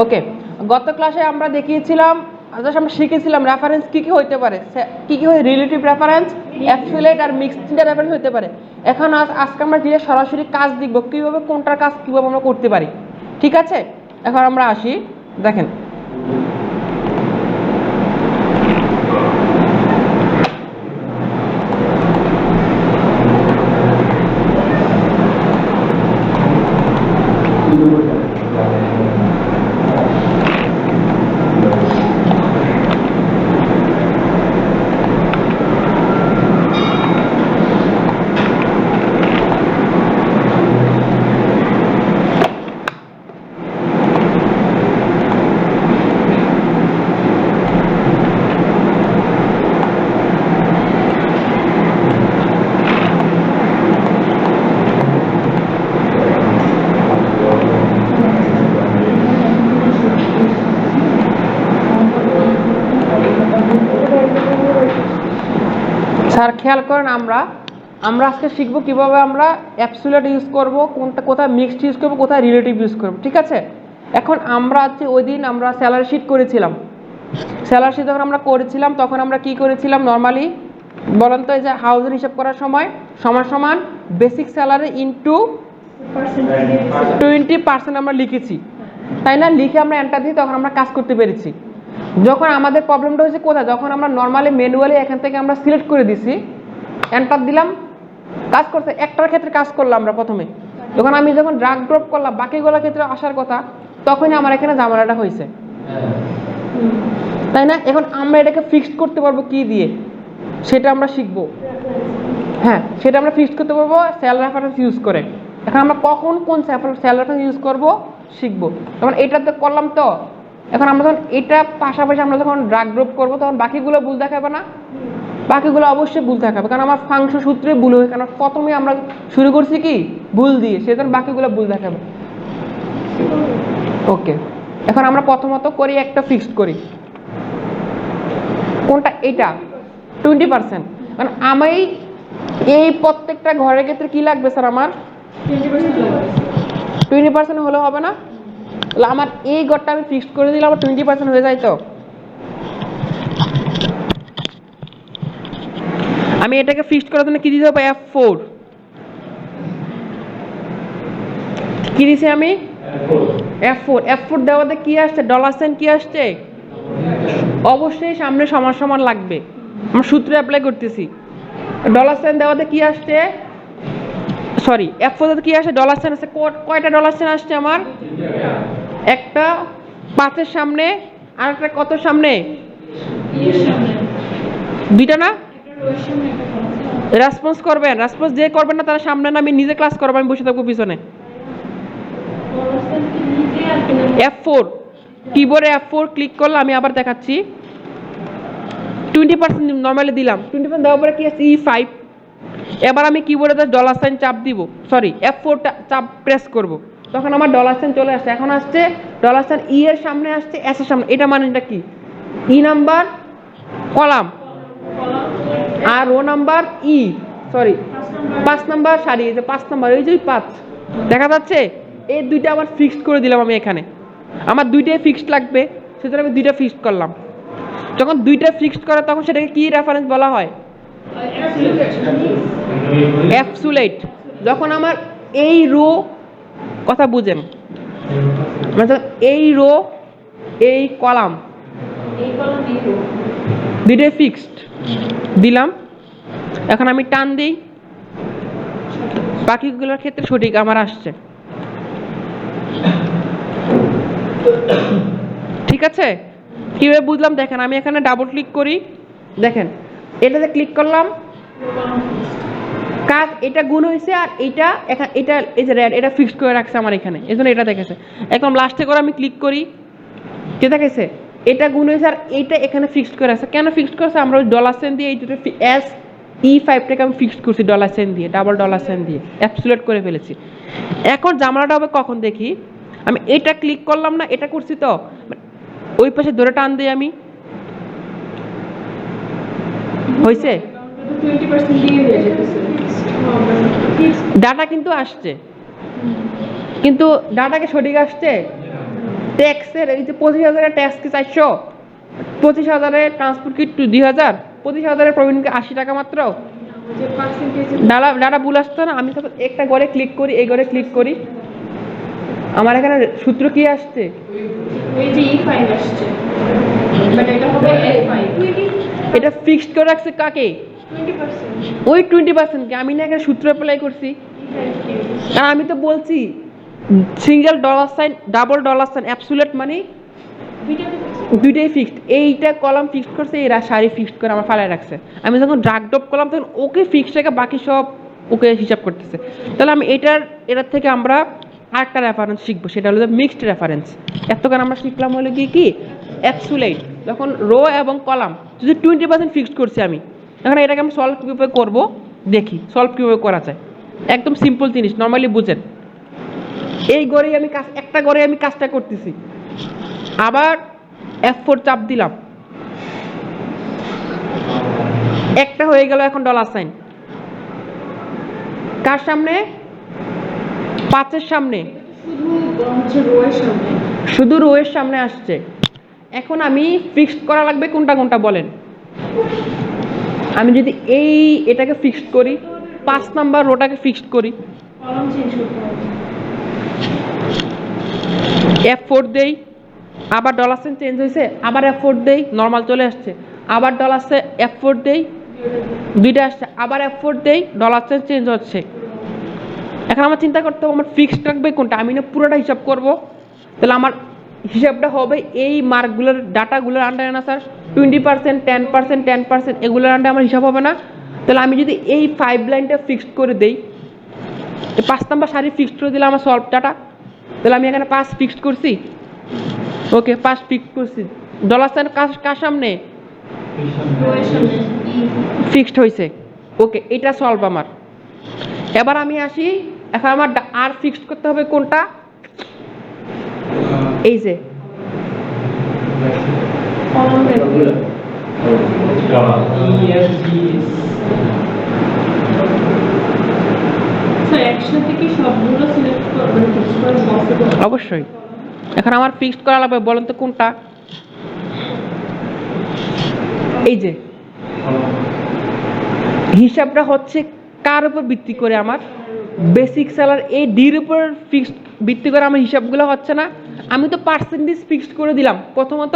ওকে, গত ক্লাসে আমরা দেখিয়েছিলাম, আমরা শিখেছিলাম রেফারেন্স কী কী হইতে পারে, কী কী হয় রিলেটিভ রেফারেন্স, অ্যাবসলিউট আর মিক্সড তিনটা রেফারেন্স হতে পারে। এখন আজকে আমরা যে সরাসরি কাজ দেখব, কীভাবে কোনটার কাজ কীভাবে আমরা করতে পারি। ঠিক আছে, এখন আমরা আসি, দেখেন স্যার খেয়াল করেন, আমরা আজকে শিখবো কিভাবে আমরা অ্যাবসলিউট ইউজ করব, কোথায় মিক্সড ইউজ করব, কোথায় রিলেটিভ ইউজ করব। ঠিক আছে, এখন আমরা হচ্ছে ওই দিন আমরা স্যালারি শিট করেছিলাম। স্যালারি শিট যখন আমরা করেছিলাম তখন আমরা কি করেছিলাম, নর্মালি বলেন তো, এই যে হাউজের হিসাব করার সময় সমান বেসিক স্যালারি ইনটু 20% আমরা লিখেছি, তাই না? লিখে আমরা এন্টার দিই, তখন আমরা কাজ করতে পেরেছি। যখন আমাদের প্রবলেমটা হয়েছে কোথায়, যখন আমরা নর্মালি ম্যানুয়ালি এখান থেকে আমরা সিলেক্ট করে দিছি, এন্টার দিলাম, কাজ করতে একটার ক্ষেত্রে কাজ করলাম আমরা প্রথমে, যখন আমি ড্রাগ ড্রপ করলাম বাকিগুলোর ক্ষেত্রে আসার কথা, তখনই আমার এখানে ঝামেলাটা হয়েছে, তাই না? এখন আমরা এটাকে ফিক্সড করতে পারবো কি দিয়ে, সেটা আমরা শিখবো। হ্যাঁ, সেটা আমরা ফিক্সড করতে পারবো সেল রেফারেন্স ইউজ করে। এখন আমরা কখন কোন সেল রেফারেন্স ইউজ করবো শিখবো। তখন এটাতে করলাম তো, এখন আমরা যখন এটা পাশাপাশি আমরা যখন ড্রাগ ড্রপ করবো, তখন বাকিগুলো ভুল দেখাবে না? বাকিগুলো অবশ্যই ভুল দেখাবে, কারণ আমার ফাংশন সূত্রে ভুল হয়, কারণ প্রথমে আমরা শুরু করছি কি ভুল দিয়ে, সেজন্য বাকিগুলো ভুল দেখাবে। ওকে, এখন আমরা প্রথমত করি একটা ফিক্সড করি, কোনটা? এটা 20%। কারণ আমি এই প্রত্যেকটা ঘরের ক্ষেত্রে কি লাগবে স্যার, আমার 20% হলে হবে না? আমার এই ঘরটা আমি ফিক্সড করে দিলে আমার 20% হয়ে যায়। তো আমি এটাকে ফিক্সড করার জন্য কি দিতে হবে, F4 কি দিছি আমি, F4 দেওয়াতে কি আসছে, $, কি আসছে, অবশ্যই সামনে সমান লাগবে, আমরা সূত্র অ্যাপ্লাই করতেছি। $, দেওয়াতে কি আসছে, সরি F4 কি আসছে, $, আসছে। কয়টা $, আসছে আমার, একটা 5-এর সামনে, আর একটা কত সামনে, দুইটা না? রেসপন্স করবেন, রেসপন্স যে করবেন না তারা সামনে না, আমি নিজে ক্লাস করবো, আমি বসে থাকবো পিছনে। F4 কিবোর্ডে F4 ক্লিক করলে আমি আবার দেখাচ্ছি, 20% নর্মালি দিলাম, 20% দেওয়ার পরে কি আছে, E5। এবার আমি কিবোর্ডে $, চাপ দিব, সরি F4টা চাপ প্রেস করব, তখন আমার $, চলে আসছে। এখন আসছে $, E এর সামনে আসছে, S এর সামনে, এটা মানেটা কি, E নাম্বার কলাম আর রো নাম্বার ই, সরি 5 নাম্বার সারি, এই যে 5 নাম্বার, এই যে 5 দেখা যাচ্ছে, এই দুইটা আবার ফিক্সড করে দিলাম আমি এখানে, আমার দুইটাই ফিক্সড লাগবে, সেজন্য আমি দুইটা ফিক্সড করলাম। যখন দুইটা ফিক্সড করে তখন সেটাকে কি রেফারেন্স বলা হয়, অ্যাবসলিউট। যখন আমার এই রো, কথা বুঝেন, এই রো এই কলাম দুইটাই ফিক্সড দিলাম, এখন আমি টান দিই, বাকিগুলোর ক্ষেত্রে সঠিক আমার আসছে। ঠিক আছে, কিভাবে বুঝলাম দেখেন, আমি এখানে ডাবল ক্লিক করি, দেখেন এটাতে ক্লিক করলাম, কাজ এটা গুণ হয়েছে, আর এটা এখানে এটা এই যে রেড, এটা ফিক্সড করে রাখছে আমার এখানে, এই জন্য এটা দেখেছে। একদম লাস্টে করে আমি ক্লিক করি, কে দেখেছে এটা গুণ হয়েছে, আর এইটা এখানে ফিক্সড করে আছে। কেন ফিক্সড করেছে, আমরা ওই $, দিয়ে এই দুটো E5টাকে আমি ফিক্সড করছি $, দিয়ে, ডাবল $, দিয়ে অ্যাবসলিউট করে ফেলেছি। এখন জামালাটা হবে কখন দেখি, আমি এটা ক্লিক করলাম না, এটা করছি তো, ওই পাশে ধরে টান দিই আমি, হয়েছে, ডাটা কিন্তু আসছে, কিন্তু ডাটাকে সঠিক আসছে, ট্যাক্সের এই যে 25,000 ট্যাক্স কি 400, 25,000 ট্রান্সপোর্ট কি 2,000, 25,000 প্রবীণ কি 80 টাকা মাত্র। ডাটা ভুল আসতো না। আমি তখন একটা ঘরে ক্লিক করি, এই ঘরে ক্লিক করি, আমার এখানে সূত্র কি আসছে, এটা ফিক্সড করে রাখছে কাকে, ওই 20% কে। আমি না এখানে সূত্র অ্যাপ্লাই করছি, আর আমি তো বলছি single dollar sign, double dollar sign, absolute মানে দুইটাই ফিক্সড। এইটা কলাম ফিক্সড করছে, এরা সারি ফিক্সড করে আমার ফালায় রাখছে। আমি যখন ড্রাগ ড্রপ করলাম তখন ওকে ফিক্সড রেখে বাকি সব ওকে হিসাব করতেছে। তাহলে আমি এটার থেকে আমরা আরেকটা রেফারেন্স শিখবো, সেটা হলো মিক্সড রেফারেন্স। এতক্ষণ আমরা শিখলাম হলো কি অ্যাবসুলেট, যখন রো এবং কলাম যদি 20% ফিক্সড করছি আমি, এখন এটাকে আমি সলভ কীভাবে করবো দেখি, সলভ কীভাবে করা যায়। একদম সিম্পল জিনিস, নর্মালি বুঝেন। এই ঘরেই আমি একটা ঘরে আমি কাজটা করতেছি, আবার F4 চাপ দিলাম, একটা হয়ে গেল। এখন ডলার সাইন কার সামনে, 5-এর সামনে, শুধু রো এর সামনে আসছে। এখন আমি ফিক্সড করা লাগবে কোনটা কোনটা বলেন। আমি যদি এটাকে ফিক্সড করি, 5 নাম্বার রোটাকে ফিক্সড করি, F4 দেই, আবার ডলার সাইন চেঞ্জ হয়েছে, আবার F4 দেই, নর্মাল চলে আসছে, আবার ডলার সাইন F4 দেই, দুইটা আসছে, আবার F4 দেই, ডলার সাইন চেঞ্জ হচ্ছে। এখন আমার চিন্তা করতে হবে আমার ফিক্সড রাখবে কোনটা। আমি না পুরোটা হিসাব করব, তাহলে আমার হিসাবটা হবে এই মার্কগুলোর ডাটাগুলোর আন্ডারে না স্যার, 20%, 10%, 10%, এগুলোর আন্ডারে আমার হিসাব হবে না। তাহলে আমি যদি এই 5 লাইনটা ফিক্সড করে দেই, 5 নাম্বার সারি ফিক্সড করে দিলে আমার সলভ ডাটা। তাহলে আমি এখানে 5 ফিক্সড করছি, ওকে 5 ফিক্সড করছি, ডলার সাইন কার সামনে, ফিক্সড হয়েছে, ওকে এটা সলভ আমার। এবার আমি আসি, এখন আমার আর ফিক্সড করতে হবে কোনটা, এই যে অবশ্যই। এখন আমার ফিক্সড করা লাগবে, বলেন তো কোনটা, এই যে হিসাবটা হচ্ছে কার উপর ভিত্তি করে, আমার বেসিক স্যালারি এই ডির উপর ফিক্সড ভিত্তি করে আমার হিসাবগুলো হচ্ছে না। আমি তো পার্সেন্টেজ ফিক্সড করে দিলাম প্রথমত,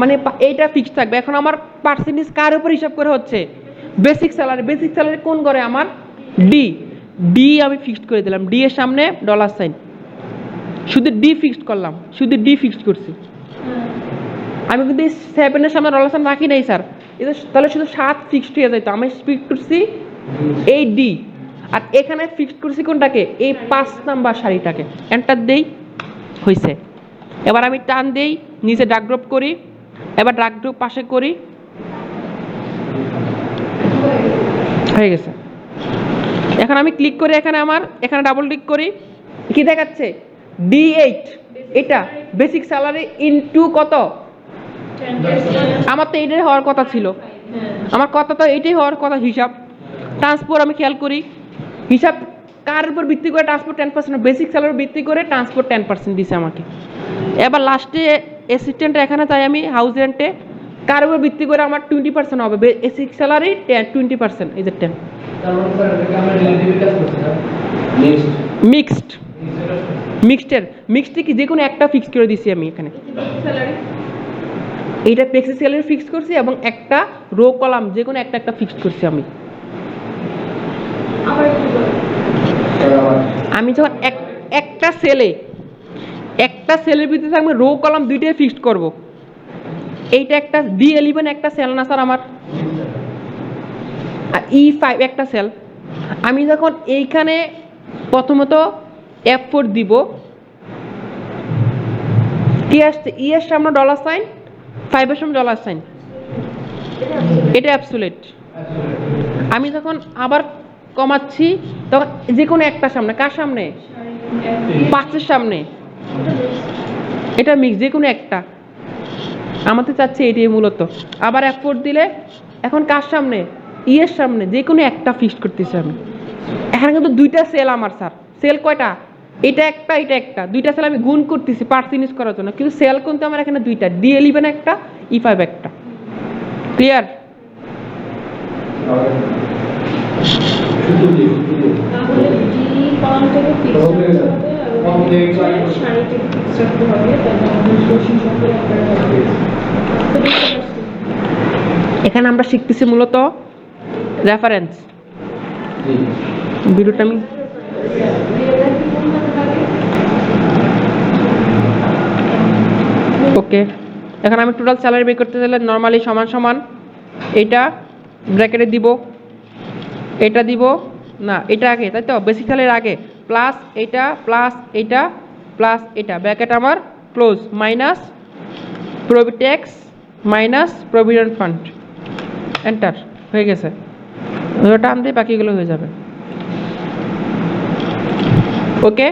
মানে এইটা ফিক্সড থাকবে। এখন আমার পার্সেন্টেজ কার উপর হিসাব করে হচ্ছে, বেসিক স্যালারি। বেসিক স্যালারি কোন করে আমার, ডি আমি ফিক্সড করে দিলাম, ডি এর সামনে ডলার সাইন, শুধু ডি ফিক্সড করলাম, শুধু ডি ফিক্সড করছি। আমি কিন্তু 7-এর সামনে ডলার সাইন রাখি নাই স্যার, এটা তাহলে শুধু 7 ফিক্সড হয়ে যেত। আমি ফিক্সড করছি এই ডি, আর এখানে ফিক্সড করছি কোনটাকে, এই 5 নাম্বার সারিটাকে। এন্টার দেই, হয়েছে। এবার আমি টান দেই, নিচে ড্রাগ ড্রপ করি, এবার ড্রাগ ড্রপ পাশে করি, হয়ে গেছে। এখন আমি ক্লিক করি, এখানে ডাবল ক্লিক করি, কি দেখাচ্ছে, D8, এটা বেসিক স্যালারি ইনটু কত, আমার তো এইটাই হওয়ার কথা ছিল, আমার কথা তো এইটাই হওয়ার কথা। হিসাব ট্রান্সপোর্ট আমি খেয়াল করি, হিসাব কার উপর ভিত্তি করে, ট্রান্সপোর্ট 10%, বেসিক স্যালারি ভিত্তি করে ট্রান্সপোর্ট 10% দিছে আমাকে। এবার লাস্টে অ্যাসিস্ট্যান্ট এখানে চাই আমি, হাউস রেন্টে কার উপর ভিত্তি করে আমার 20% হবে, বেসিক স্যালারি 20%, এই যে 10। মিক্সড কি যে কোনো একটা ফিক্স করে দিছি আমি এখানে, এইটা বেসিক স্যালারি ফিক্স করছি এবং একটা রো কলাম যে কোনো একটা ফিক্স করছি আমি। আমি যখন একটা সেলের ভিতরে থাকবে রো কলাম দুইটাই ফিক্সড করব। এইটা একটা D11 একটা সেল না স্যার আমার, আর E5 একটা সেল। আমি যখন এইখানে প্রথমত F4 দিব, কি আসছে, E এর সামনে ডলার সাইন, 5 এর সামনে ডলার সাইন, এটা অ্যাবসুলেট। আমি যখন আবার কমাচ্ছি তখন যে কোনো একটা সামনে, কার সামনে, 5-এর সামনে, এটা মিক্স, যে কোনো একটা। আমাদের চাচ্ছে এটাই মূলত। আবার F4 দিলে এখন কার সামনে, ই এর সামনে, যে কোনো একটা ফিক্সড করতেছি আমি। এখানে কিন্তু দুইটা সেল আমার স্যার, সেল কয়টা, এটা একটা দুইটা সেল আমি গুণ করতেছি পার্সেন্টেজ করার জন্য, কিন্তু সেল কিন্তু আমার এখানে দুইটা, D11 একটা, E5 একটা। ক্লিয়ার? এখানে আমরা শিখতেছি মূলত রেফারেন্স। ভিডিওটা আমি ওকে, এখন আমি টোটাল স্যালারি বের করতে চাইলে নর্মালি সমান সমান এটা ব্র্যাকেটে দিব, এটা দিব না, এটা আগে, তাই তো বেসিক স্যালারির আগে, প্লাস এটা প্লাস এটা প্লাস এটা, ব্র্যাকেট আমার close, minus tax minus provident fund, enter, হয়ে গেছে। ওটা আনতে বাকিগুলো হয়ে যাবে। ওকে,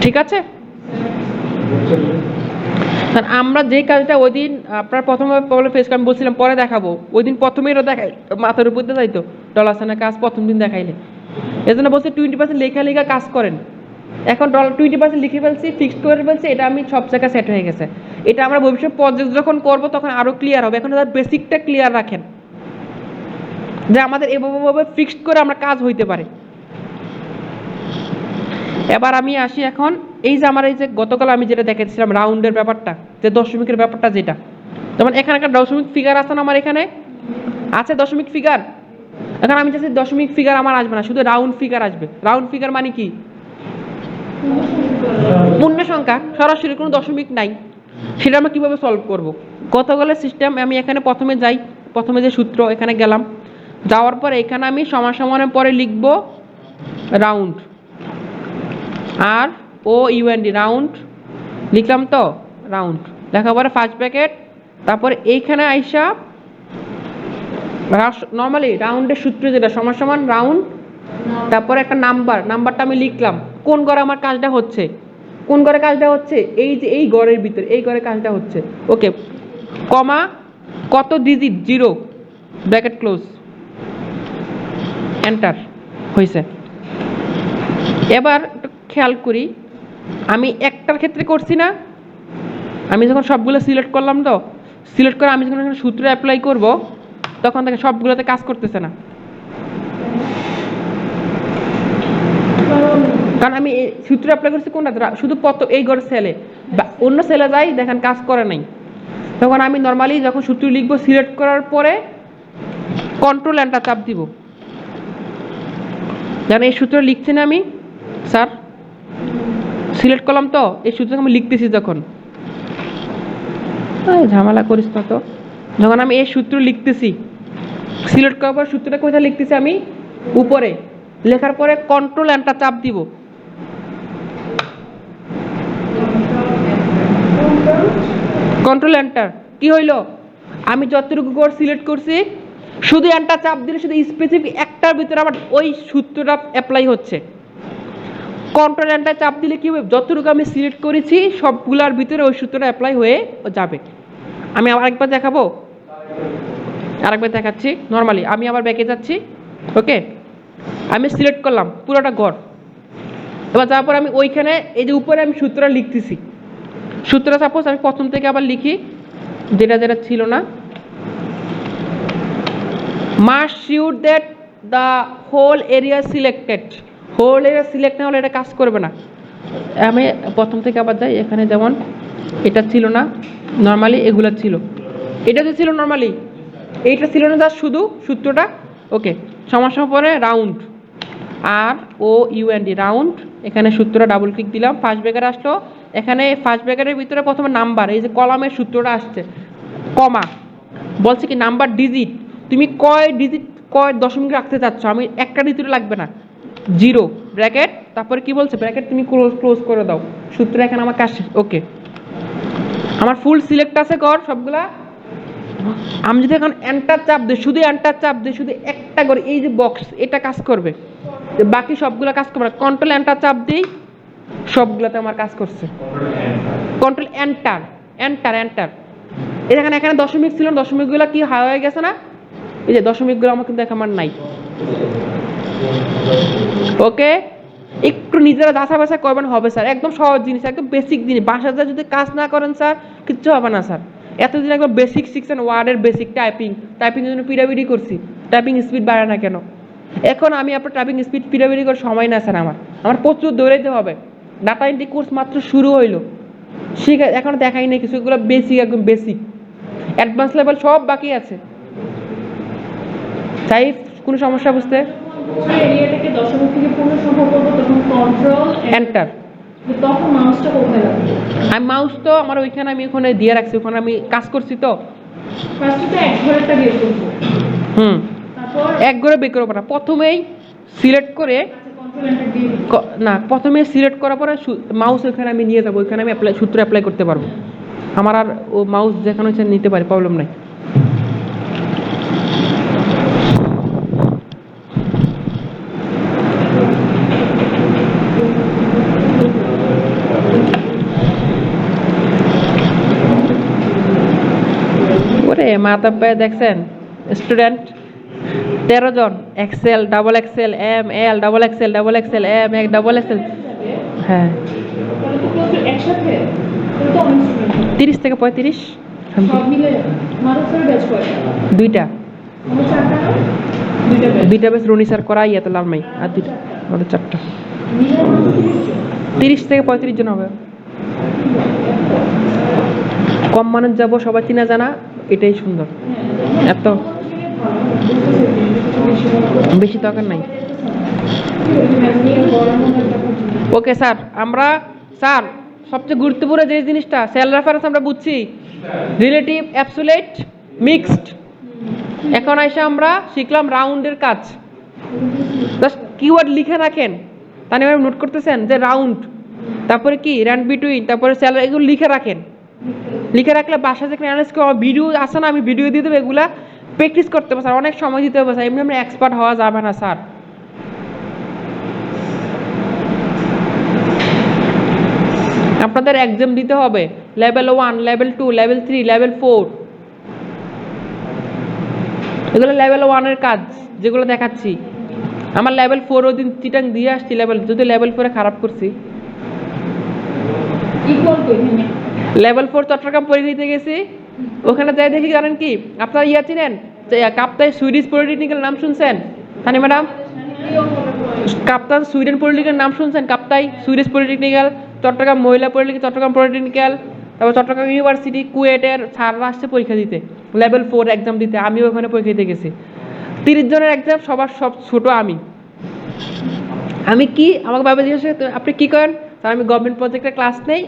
ঠিক আছে। আমরা যে কাজটা ওই দিন আপনার প্রথমে ফেস আমি বলছিলাম পরে দেখাবো, ওই দিন প্রথমেই দেখাই মাথার উপর দিয়ে যাইতো ডলার সাইনের কাজ প্রথম দিন দেখাইলে, এই জন্য বলছে 20% লেখা কাজ করেন। এখন $20% লিখে ফেলছি, ফিক্সড করে ফেলছি, এটা আমি সব জায়গায় সেট হয়ে গেছে। এটা আমরা ভবিষ্যৎ প্রজেক্ট যখন করবো তখন আরো ক্লিয়ার হবে। এখন বেসিকটা ক্লিয়ার রাখেন যে আমাদের এভাবে ফিক্সড করে আমরা কাজ হইতে পারে। এবার আমি আসি এখন এই যে আমার এই যে গতকাল আমি যেটা দেখেছিলাম রাউন্ডের ব্যাপারটা, যে দশমিকের ব্যাপারটা, যেটা যেমন এখানে একটা দশমিক ফিগার আছে না, আমার এখানে আছে দশমিক ফিগার। এখন আমি চাচ্ছি দশমিক ফিগার আমার আসবে না, শুধু রাউন্ড ফিগার আসবে। রাউন্ড ফিগার মানে কি? পূর্ণ সংখ্যা, সরাসরি কোনো দশমিক নাই। সেটা আমরা কিভাবে সলভ করব? গতকালের সিস্টেম আমি এখানে প্রথমে যাই, প্রথমে যে সূত্র এখানে গেলাম, যাওয়ার পর এখানে আমি সমান সমানের পরে লিখব রাউন্ড, আর ও ইউএনডি, রাউন্ড লিখলাম তো, রাউন্ড লেখার পরে ফার্স্ট ব্র্যাকেট, তারপরে এইখানে আইসা নর্মালি রাউন্ডের সূত্র যেটা সমান সমান রাউন্ড, তারপরে একটা নাম্বারটা আমি লিখলাম কোন ঘরে আমার কাজটা হচ্ছে, কোন ঘরে কাজটা হচ্ছে, এই যে এই ঘরের ভিতরে, এই ঘরে কাজটা হচ্ছে। ওকে, কমা কত ডিজিট, 0, ব্র্যাকেট ক্লোজ, এন্টার, হয়েছে। এবার খেয়াল করি আমি একটার ক্ষেত্রে করছি না, আমি যখন সবগুলো সিলেক্ট করলাম, তো সিলেক্ট করে আমি যখন এখানে সূত্র অ্যাপ্লাই করব তখন দেখে সবগুলোতে কাজ করতেছে না, কারণ আমি সূত্র অ্যাপ্লাই করছি কোনটা, শুধু এই ঘরের সেলে, অন্য সেলে যাই দেখেন কাজ করে নাই। তখন আমি নর্মালি যখন সূত্র লিখবো সিলেক্ট করার পরে কন্ট্রোল এন্টার চাপ দিব, জানেন এই সূত্র লিখছি না আমি, স্যার সিলেক্ট করলাম তো, এই সূত্র আমি লিখতেছি যখন, ঝামেলা করিস না তো, যখন আমি এই সূত্র লিখতেছি সিলেক্ট করার পর সূত্রটা কোথায় লিখতেছি আমি, উপরে লেখার পরে কন্ট্রোল এন্টার চাপ দিব, কন্ট্রোল এন্টার, কি হইলো, আমি যতটুকু করে সিলেক্ট করছি শুধু এন্টার চাপ দিলে শুধু স্পেসিফিক একটার ভিতরে আবার ওই সূত্রটা অ্যাপ্লাই হচ্ছে। কন্ট্রোল এন্টার চাপ দিলে কি হবে, যতটুকু আমি সিলেক্ট করেছি সবগুলোর ভিতরে ওই সূত্রটা অ্যাপ্লাই হয়ে যাবে। আমি আরেকবার দেখাবো, আরেকবার দেখাচ্ছি। নর্মালি আমি আবার ব্যাকে যাচ্ছি, ওকে, আমি সিলেক্ট করলাম পুরোটা ঘর, এবার যাওয়ার পর আমি ওইখানে এই যে উপরে আমি সূত্রটা লিখতেছি, সূত্রটা সাপোজ আমি প্রথম থেকে আবার লিখি, যেটা যেটা ছিল না, must sure that the whole area selected, whole area select না হলে এটা কাজ করবে না। আমি প্রথম থেকে আবার যাই, এখানে যেমন এটা ছিল না, নর্মালি এগুলো ছিল, এটা যে ছিল নর্মালি এইটা ছিল না, জাস্ট শুধু সূত্রটা। ওকে, সমস্যা পরে রাউন্ড, আর ও ইউএনডি, রাউন্ড, এখানে সূত্রটা ডাবল ক্লিক দিলাম, ফার্স্ট ব্র্যাকেট আসলো, এখানে ফার্স্ট ব্র্যাকেটের ভিতরে প্রথমে নাম্বার, এই যে কলামের সূত্রটা আসছে, কমা বলছে কি নাম্বার ডিজিট, তুমি কয় ডিজিট কয় দশমিক রাখতে চাচ্ছ, আমি একটা ডিজিট লাগবে না, 0, ব্র্যাকেট, তারপরে কি বলছে, ব্র্যাকেট তুমি ক্লোজ করে দাও, সূত্র এখানে আমার কাজ। ওকে, আমার ফুল সিলেক্ট আছে কর সবগুলা। আমি যদি এখন এন্টার চাপ দিই, শুধু এন্টার চাপ দিই, শুধু একটা করে এই যে বক্স, এটা কাজ করবে, বাকি সবগুলো কাজ করবে না। কন্ট্রোল এন্টার চাপ দিই, সবগুলোতে আমার কাজ করছে। কন্ট্রোল এন্টার, এন্টার, এন্টার, এখানে দশমিক ছিল, দশমিকগুলো কি হয়ে গেছে না, এই যে দশমিকগুলো আমার কিন্তু আমার নাই। ওকে, একটু নিজেরা যাচাই বাছাই করবেন, হবে স্যার। একদম সহজ জিনিস, একদম বেসিক জিনিস। বাসাতে যদি কাজ না করেন স্যার, কিচ্ছু হবে না স্যার। এতদিন একদম বেসিক শিখছেন, ওয়ার্ডের বেসিক, টাইপিংয়ের জন্য পিডাপিডি করছি, টাইপিং স্পিড বাড়ে না কেন? এখন আমি আপনার টাইপিং স্পিড পিডাপিডি করার সময় না স্যার। আমার প্রচুর দৌড়াইতে হবে। ডাটা এন্ট্রি কোর্স মাত্র শুরু হইলো, শিখে এখন দেখাই নেই কিছু, এগুলো বেসিক, একদম বেসিক। অ্যাডভান্স লেভেল সব বাকি আছে। চাই কোনো সমস্যা বুঝতে? এরিয়াটাকে দশমিক থেকে পূর্ণ সংখ্যা করবো, তখন কন্ট্রোল এন্টার। তখন মাউসটা কোথায় রাখবো? আমি মাউস তো আমার ওইখানে, আমি ওখানে দিয়ে রাখছি, ওখানে আমি কাজ করছি তো। ফার্স্টে তো এক ঘরেরটা বের করবো, তারপর এক ঘরে বের করবো না, প্রথমেই সিলেক্ট করে কন্ট্রোল এন্টার দিয়ে দিবো। না, প্রথমে সিলেক্ট করার পরে মাউস ওইখানে আমি নিয়ে যাবো, ওইখানে আমি সূত্র অ্যাপ্লাই করতে পারবো। আমার আর ও মাউস যেখানে হচ্ছে নিতে পারি, প্রবলেম নাই। ওরে মাথা পায়ে দেখছেন স্টুডেন্ট 13 জন, XL, double XL, M L, double XL, double XL, M এক, ডাবল এক্সেল। হ্যাঁ, তাহলে তো প্রচুর একসাথে, তাহলে তো অনেক স্টুডেন্ট 30 থেকে 35। সব মিলে। মারুফের ব্যাচ কয়টা? দুইটা, আমার চারটা না? দুইটা ব্যাচ। দুইটা বেশ রনি স্যার করা, ইয়ে তো লালমাই, আর দুইটা, আমাদের 4টা। মিলে আমার 30 জন। 30 থেকে 35 জন হবে। কম মানুষ যাবো, সবাই চিনা জানা, এটাই সুন্দর। এত বেশি দরকার নাই। ওকে স্যার, আমরা স্যার সবচেয়ে গুরুত্বপূর্ণ যে জিনিসটা, সেল রেফারেন্স আমরা বুঝছি, রিলেটিভ, অ্যাবসোলিউট, মিক্সড। এখন এসে আমরা শিখলাম রাউন্ডের কাজ। জাস্ট কিওয়ার্ড লিখে রাখেন, তাহলে এবার নোট করতেছেন যে রাউন্ড, তারপরে কি র্যান্ড বিটুইন, তারপরে সেল, এগুলো লিখে রাখেন। লিখে রাখলে বাসা যেখানে অ্যানালাইজ করা ভিডিও আসে না, আমি ভিডিও দিয়ে দেবো, এগুলা প্র্যাকটিস করতে হবে স্যার, অনেক সময় দিতে হবে স্যার, এমনি আমরা এক্সপার্ট হওয়া যাবে না স্যার। আপনাদের এক্সাম দিতে হবে লেভেল 1, লেভেল 2, লেভেল 3, লেভেল 4। এগুলো লেভেল 1-এর কাজ, যেগুলো দেখাচ্ছি। আমার লেভেল 4 ওই দিন চিটাং দিয়ে আসছি, যদি লেভেল 4-এ খারাপ করছি। ইকুয়াল তো এখানে লেভেল 4 চট্টগ্রাম পরীক্ষা দিতে গেছি, ওখানে যাই দেখি জানেন কি, আপনারা ইয়া চিনেন কাপ্তাই সুইডিশ পলিটেকনিক্যাল নাম শুনছেন? হানি ম্যাডাম, কাপ্তান সুইডেন পলিটেকনিক্যাল নাম শুনছেন? কাপ্তাই সুইডিশ পলিটেকনিক্যাল, চট্টগ্রাম মহিলা পলিটেকনিক্যাল, চট্টগ্রাম পলিটেকনিক্যাল, তারপর চট্টগ্রাম ইউনিভার্সিটি, কুয়েটের স্যাররা আসছে পরীক্ষা দিতে, লেভেল 4 এক্সাম দিতে। আমিও ওখানে পরীক্ষা দিতে গেছি। 30 জনের এক্সাম, সবার সব ছোট আমি কি আমাকে বাবা জিজ্ঞেস করে আপনি কী করেন? স্যার আমি গভর্নমেন্ট প্রজেক্টের ক্লাস নেই,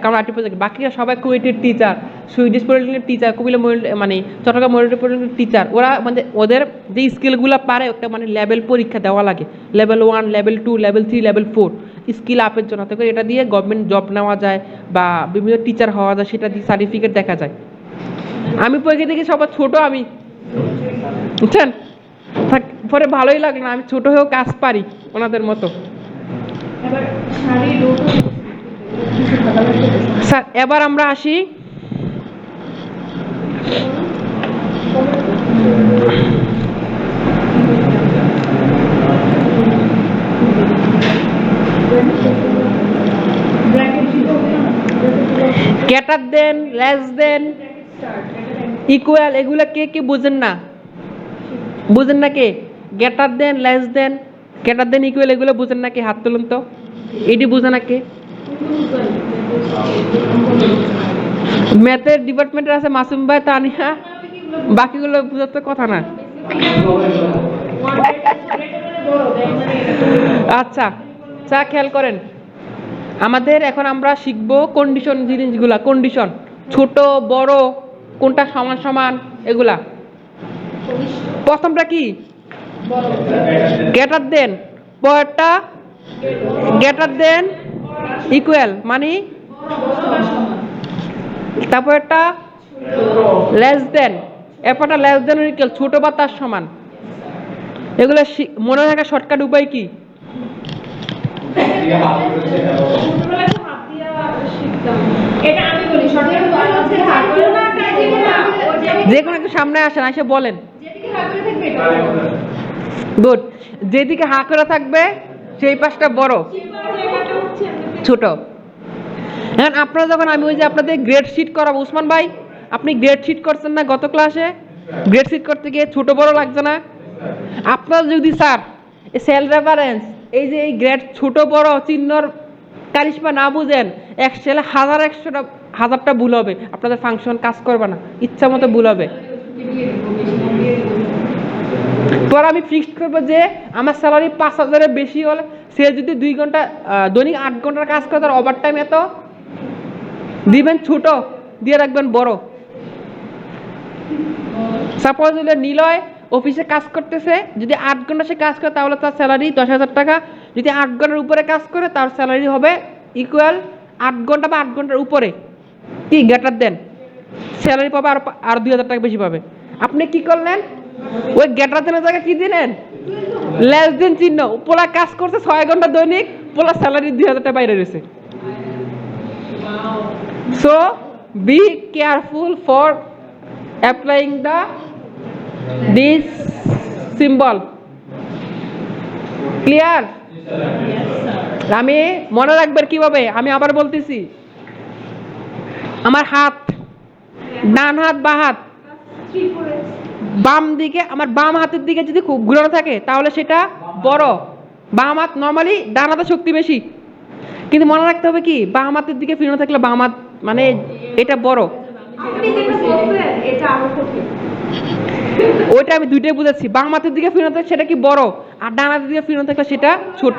কারণ আর্টি প্রজেক্ট। বাকিরা সবাই কুয়েটের টিচার, সুইডিশ পলিটেকনিকের টিচার, কুমিল্লা মানে চট্টগ্রাম মহিলা পলিটেকনিকের টিচার। ওরা মানে ওদের যে স্কিলগুলো পারে, একটা মানে লেভেল পরীক্ষা দেওয়া লাগে, level 1, level 2, level 3, level 4, skill আপের জন্য। তো এটা দিয়ে গভর্নমেন্ট জব নেওয়া যায় বা বিভিন্ন টিচার হওয়া যায়, সেটা দিয়ে সার্টিফিকেট দেখা যায়। আমি পরীক্ষা থেকে সবার ছোট, আমি বুঝছেন, পরে ভালোই লাগলো না, আমি ছোট হয়েও কাজ পারি ওনাদের মতো। এবার শাড়ি লোটো স্যার এবার আমরা আসি greater than, less than, equal, এগুলা কে কে বুঝেন না? বুঝেন না কে? Greater than, less than, greater than, equal, এগুলো বুঝেন না কে? হাত তুলুন তো, এটি বুঝে না কে? ম্যাথের ডিপার্টমেন্টের আছে মাসুম ভাই, তানিয়া, বাকিগুলো বোঝার তো কথা না। আচ্ছা চা খেয়াল করেন, আমাদের এখন আমরা শিখব কন্ডিশন জিনিসগুলা, কন্ডিশন, ছোট বড়, কোনটা সমান সমান, এগুলা। প্রথমটা কি? গ্রেটার দেন, পরেরটা গ্রেটার দেন, ইকুয়াল মানে, তারপরেরটা লেস দেন, এরপরটা লেস দেন ইকুয়াল, ছোট বা তার সমান। এগুলো মনে রাখার শর্টকাট উপায় কি? যে কোনো একটু সামনে আসেন, এসে বলেন। গুড, যেদিকে হা করে থাকবে সেই পাশটা বড়, জায়গাটা হচ্ছে ছোট। এখন আপনারা যখন আমি ওই যে আপনাদের গ্রেড শিট করাবো, উসমান ভাই আপনি গ্রেড শিট করছেন না গত ক্লাসে? গ্রেড শিট করতে গিয়ে ছোট বড় লাগছে না? আপনার যদি স্যার সেল রেফারেন্স এই যে এই গ্রেড ছোট বড় চিহ্নর কারিশমা না বুঝেন, এক সেলে হাজারটা ভুল হবে, আপনাদের ফাংশন কাজ করবে না, ইচ্ছা মতো ভুল হবে। পর আমি ফিক্সড করবো যে আমার স্যালারি 5,000-এর বেশি হলে সে যদি 2 ঘন্টা দৈনিক 8 ঘন্টার কাজ করে, তার ওভার টাইম এত দিবেন, ছোট দিয়ে রাখবেন বড়। সাপোজ হলে নিলয় অফিসে কাজ করতেছে, যদি 8 ঘন্টা সে কাজ করে তাহলে তার স্যালারি 10,000 টাকা। যদি 8 ঘন্টার উপরে কাজ করে তার স্যালারি হবে ইকুয়াল 8 ঘন্টা বা 8 ঘন্টার উপরে কি গ্রেটার দেন, স্যালারি পাবে আর 2,000 টাকা বেশি পাবে। আপনি কি করলেন, ওই গ্রেটার দেনের জায়গায় কি দিলেন, লেস দেন চিহ্ন। পোলা কাজ করছে 6 ঘন্টা দৈনিক, পোলা স্যালারি 2,000 টাকা বাইরে রয়েছে। So be careful for applying this symbol. Clear? আমি মনে রাখবেন কিভাবে, আমি আবার বলতেছি, আমার হাত, ডান হাত বা হাত বাম দিকে, আমার বাম হাতের দিকে যদি খুব ঘুরানো থাকে তাহলে সেটা বড়। বাম হাত নর্মালি ডান হাতে শক্তি বেশি, কিন্তু মনে রাখতে হবে কি বাম হাতের দিকে ফিরানো থাকলে বাম হাত মানে এটা বড়। আপনি যেটা বলছেন এটা আরো কঠিন। ওইটা আমি দুইটাই বুঝাচ্ছি, বাম হাতের দিকে ফিরানো থাকলে সেটা কি বড়, আর ডান হাতের দিকে ফিরানো থাকলে সেটা ছোট।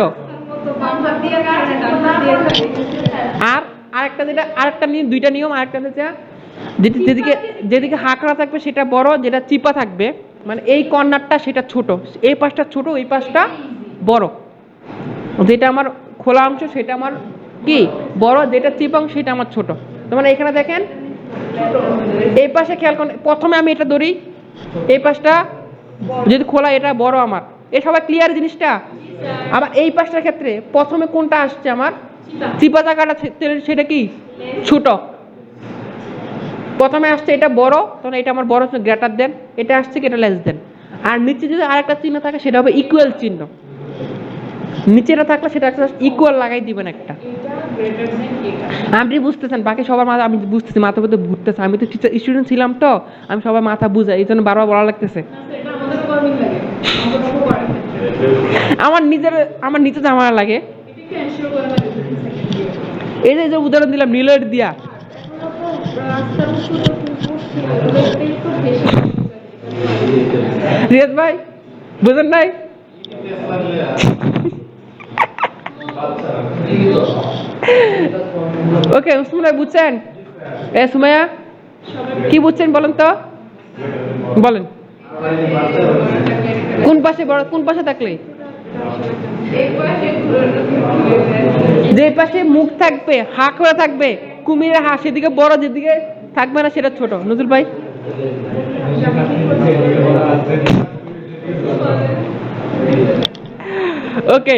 বাম হাত দিয়ে কাজ, ডান হাত দিয়ে কাজ। আর আরেকটা যেটা, আরেকটা নিয়ম, দুইটা নিয়ম, আরেকটা হচ্ছে যেদিকে যেদিকে হাঁকড়া থাকবে সেটা বড়, যেটা চিপা থাকবে মানে এই কর্নারটা সেটা ছোট, এই পাশটা ছোট, এই পাশটা বড়। যেটা আমার খোলা অংশ সেটা আমার কি বড়, যেটা চিপা অংশ সেটা আমার ছোট। তার মানে এখানে দেখেন এই পাশে খেয়াল করেন, প্রথমে আমি এটা ধরি, এই পাশটা যদি খোলা এটা বড় আমার, এ সবাই ক্লিয়ার জিনিসটা? আবার এই পাশটার ক্ষেত্রে প্রথমে কোনটা আসছে আমার, চিপা জায়গাটা সেটা কি ছোট, প্রথমে আসছে এটা বড়, তখন এটা আমার বড় গ্রেটার দেন, এটা আসছে কি এটা লেস দেন। আর নিচে যদি আরেকটা চিহ্ন থাকে সেটা হবে ইকুয়াল চিহ্ন, নিচেটা থাকলে সেটা ইকুয়াল লাগাই দিবেন একটা। আপনি বুঝতেছেন, বাকি সবার মাথা আমি বুঝতেছি, মাথা মধ্যে ঘুরতেছে, আমি তো স্টুডেন্ট ছিলাম তো, আমি সবার মাথা বুঝাই, এই জন্য বারবার বলা লাগতেছে। আমার নিজের ঝামেলা লাগে। এই যে উদাহরণ দিলাম নীলের দিয়া, রিয়াজ ভাই বুঝেন নাই? ওকে উসমান ভাই বুঝছেন? এ সুমাইয়া কি বুঝছেন বলেন তো, বলেন কোন পাশে বড়, কোন পাশে থাকলে? যে পাশে মুখ থাকবে, হা করে থাকবে, কুমিরের হা, সেদিকে বড়, যেদিকে থাকবে না সেটা ছোট। নজরুল ভাই ওকে,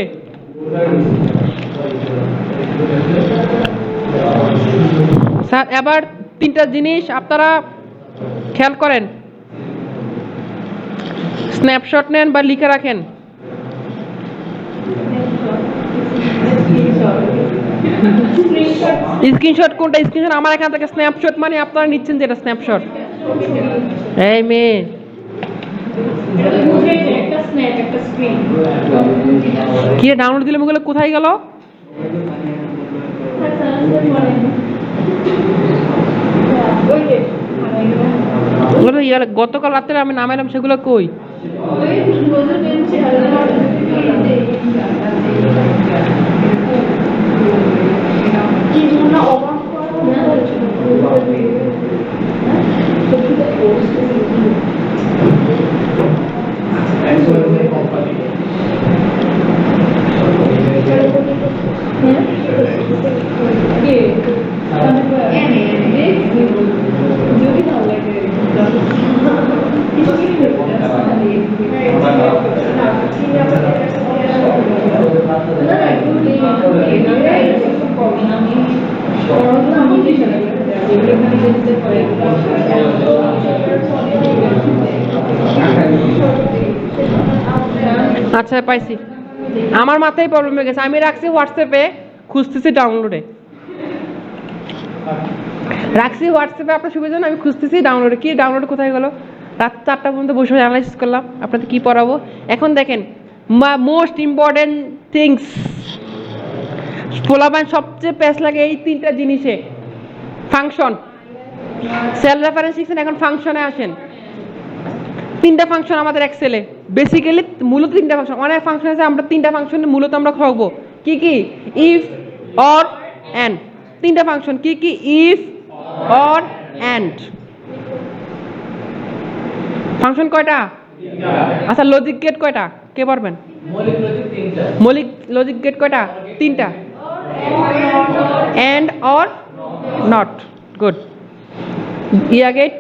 স্যার এবার 3টা জিনিস আপনারা খেয়াল করেন, স্ন্যাপশট নেন বা লিখে রাখেন। স্ক্রিনশট কোনটা? স্ক্রিনশট আমার এখান থেকে, স্ন্যাপশট মানে আপনারা নিচ্ছেন যেটা স্ন্যাপশট। এই মেয়ে কি ডাউনলোড দিলাম, ওগুলো কোথায় গেল? গতকাল রাত্রে আমি নামাইলাম, সেগুলো কই? আচ্ছা পাইছি। আমার মাথায় প্রবলেম হয়ে গেছে, আমি রাখছি হোয়াটসঅ্যাপে, খুঁজতেছি ডাউনলোডে, রাখছি হোয়াটসঅ্যাপে আপনার সুবিধার জন্য, আমি খুঁজতেছি ডাউনলোডে, কি ডাউনলোড কোথায় গেলো? রাত 4টা পর্যন্ত বসে অ্যানালাইসিস করলাম, আপনাদের কি পড়াবো। এখন দেখেন মোস্ট ইম্পর্টেন্ট থিংস, পোলাপান সবচেয়ে প্যাস লাগে এই 3টা জিনিসে। ফাংশন, সেল রেফারেন্স শিখছেন, এখন ফাংশনে আসেন। 3টা ফাংশন আমাদের এক্সেলে, বেসিক্যালি মূলত 3টা ফাংশন, অনেক ফাংশন আছে, আমরা 3টা ফাংশন মূলত আমরা খাওয়াবো। কি কি? If, or, and. 3টা ফাংশন কি কি? If, or, and. ফাংশন কয়টা? আচ্ছা, লজিক গেট কয়টা? কে পারবেন? মৌলিক লজিক গেট কয়টা? 3টা। And, or, not. গুড। ইয়া গেট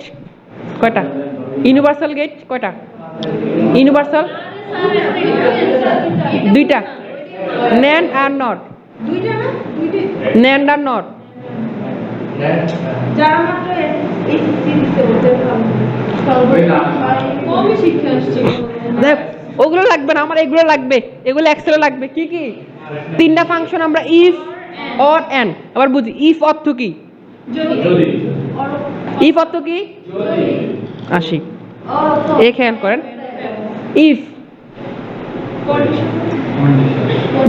কয়টা? ইউনিভার্সাল গেট কয়টা? ইউনিভার্সাল 2টা। ন্যান্ড আর নট। ন্যান্ড আর নট। যারা মাত্র এসএসসি দিতে হতে কমই শিখে আসছে। দেখ, ওগুলো লাগবে না আমার, এগুলো লাগবে, এগুলো এক্সেলে লাগবে। কি কি? 3টা ফাংশন আমরা ইফ, অর, অ্যান্ড। আবার বুঝি ইফ অর্থ কি? ইফ অর্থ কি? আসি এই খেয়াল করেন। If